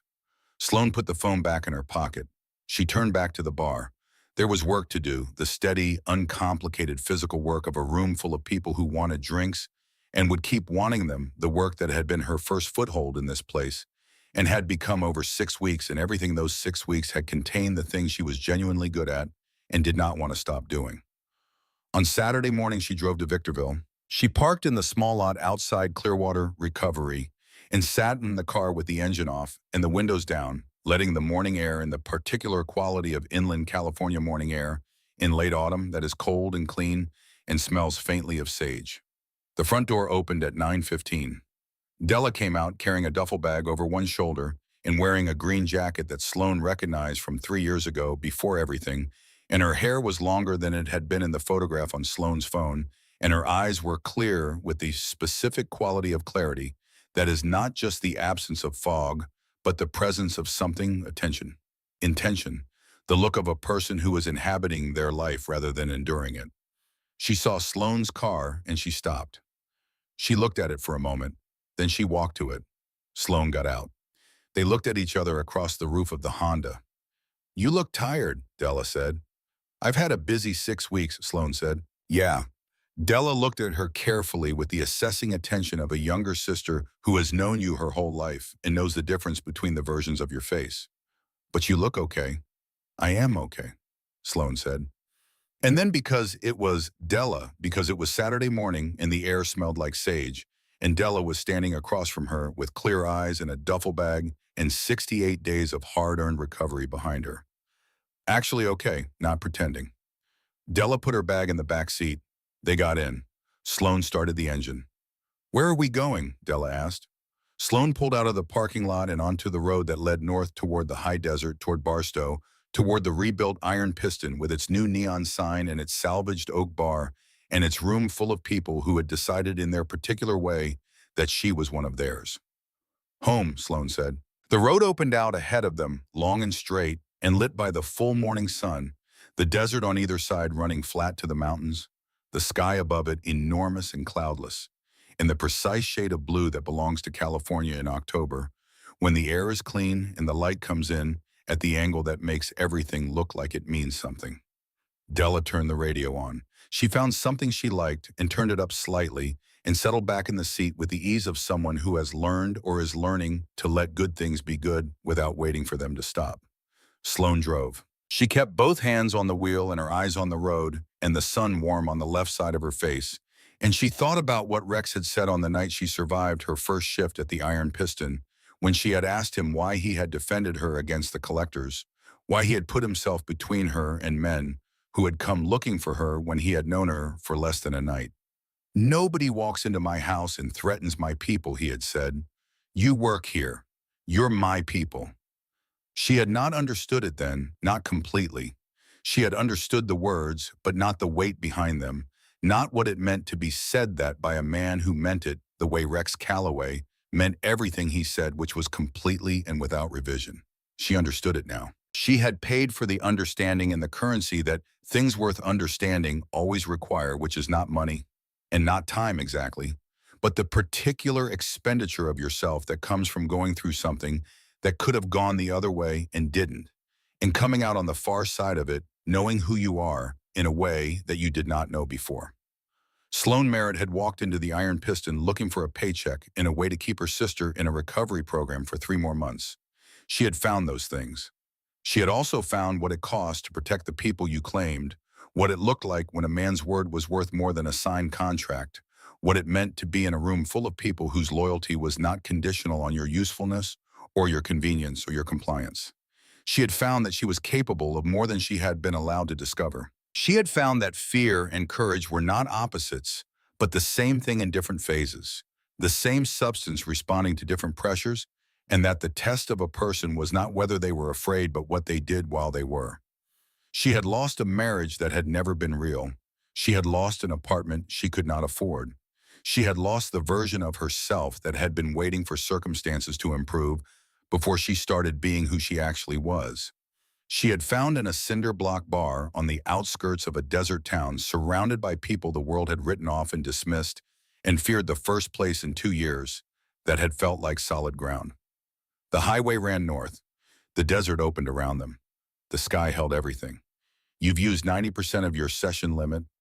Sloane put the phone back in her pocket. She turned back to the bar. There was work to do, the steady, uncomplicated physical work of a room full of people who wanted drinks and would keep wanting them, the work that had been her first foothold in this place and had become over 6 weeks, and everything those 6 weeks had contained the things she was genuinely good at and did not want to stop doing. On Saturday morning, she drove to Victorville. She parked in the small lot outside Clearwater Recovery and sat in the car with the engine off and the windows down, letting the morning air and the particular quality of inland California morning air in late autumn that is cold and clean and smells faintly of sage. The front door opened at 9:15. Della came out carrying a duffel bag over one shoulder and wearing a green jacket that Sloane recognized from 3 years ago before everything, and her hair was longer than it had been in the photograph on Sloane's phone, and her eyes were clear with the specific quality of clarity that is not just the absence of fog, but the presence of something, attention, intention, the look of a person who is inhabiting their life rather than enduring it. She saw Sloane's car and she stopped. She looked at it for a moment, then she walked to it. Sloane got out. They looked at each other across the roof of the Honda. "You look tired," Della said. "I've had a busy 6 weeks," Sloane said. "Yeah." Della looked at her carefully with the assessing attention of a younger sister who has known you her whole life and knows the difference between the versions of your face. "But you look okay." "I am okay," Sloane said. And then because it was Della, because it was Saturday morning and the air smelled like sage, and Della was standing across from her with clear eyes and a duffel bag and 68 days of hard-earned recovery behind her. Actually okay, not pretending. Della put her bag in the back seat. They got in. Sloane started the engine. "Where are we going?" Della asked. Sloane pulled out of the parking lot and onto the road that led north toward the high desert, toward Barstow, toward the rebuilt Iron Piston with its new neon sign and its salvaged oak bar and its room full of people who had decided in their particular way that she was one of theirs. "Home," Sloane said. The road opened out ahead of them, long and straight, and lit by the full morning sun, the desert on either side running flat to the mountains. the sky above it enormous and cloudless, in the precise shade of blue that belongs to California in October, when the air is clean and the light comes in at the angle that makes everything look like it means something. Della turned the radio on. She found something she liked and turned it up slightly and settled back in the seat with the ease of someone who has learned or is learning to let good things be good without waiting for them to stop. Sloane drove. She kept both hands on the wheel and her eyes on the road and the sun warm on the left side of her face, and she thought about what Rex had said on the night she survived her first shift at the Iron Piston, when she had asked him why he had defended her against the collectors, why he had put himself between her and men who had come looking for her when he had known her for less than a night. "Nobody walks into my house and threatens my people," he had said. "You work here. You're my people." She had not understood it then, not completely. She had understood the words, but not the weight behind them, not what it meant to be said that by a man who meant it the way Rex Calloway meant everything he said, which was completely and without revision. She understood it now. She had paid for the understanding and the currency that things worth understanding always require, which is not money and not time exactly, but the particular expenditure of yourself that comes from going through something that could have gone the other way and didn't, and coming out on the far side of it, knowing who you are in a way that you did not know before. Sloane Merritt had walked into the Iron Piston looking for a paycheck and a way to keep her sister in a recovery program for 3 more months. She had found those things. She had also found what it cost to protect the people you claimed, what it looked like when a man's word was worth more than a signed contract, what it meant to be in a room full of people whose loyalty was not conditional on your usefulness or your convenience or your compliance. She had found that she was capable of more than she had been allowed to discover. She had found that fear and courage were not opposites, but the same thing in different phases, the same substance responding to different pressures, and that the test of a person was not whether they were afraid, but what they did while they were. She had lost a marriage that had never been real. She had lost an apartment she could not afford. She had lost the version of herself that had been waiting for circumstances to improve before she started being who she actually was. She had found in a cinder block bar on the outskirts of a desert town surrounded by people the world had written off and dismissed and feared the first place in 2 years that had felt like solid ground. The highway ran north. The desert opened around them. The sky held everything. You've used 90% of your session limit.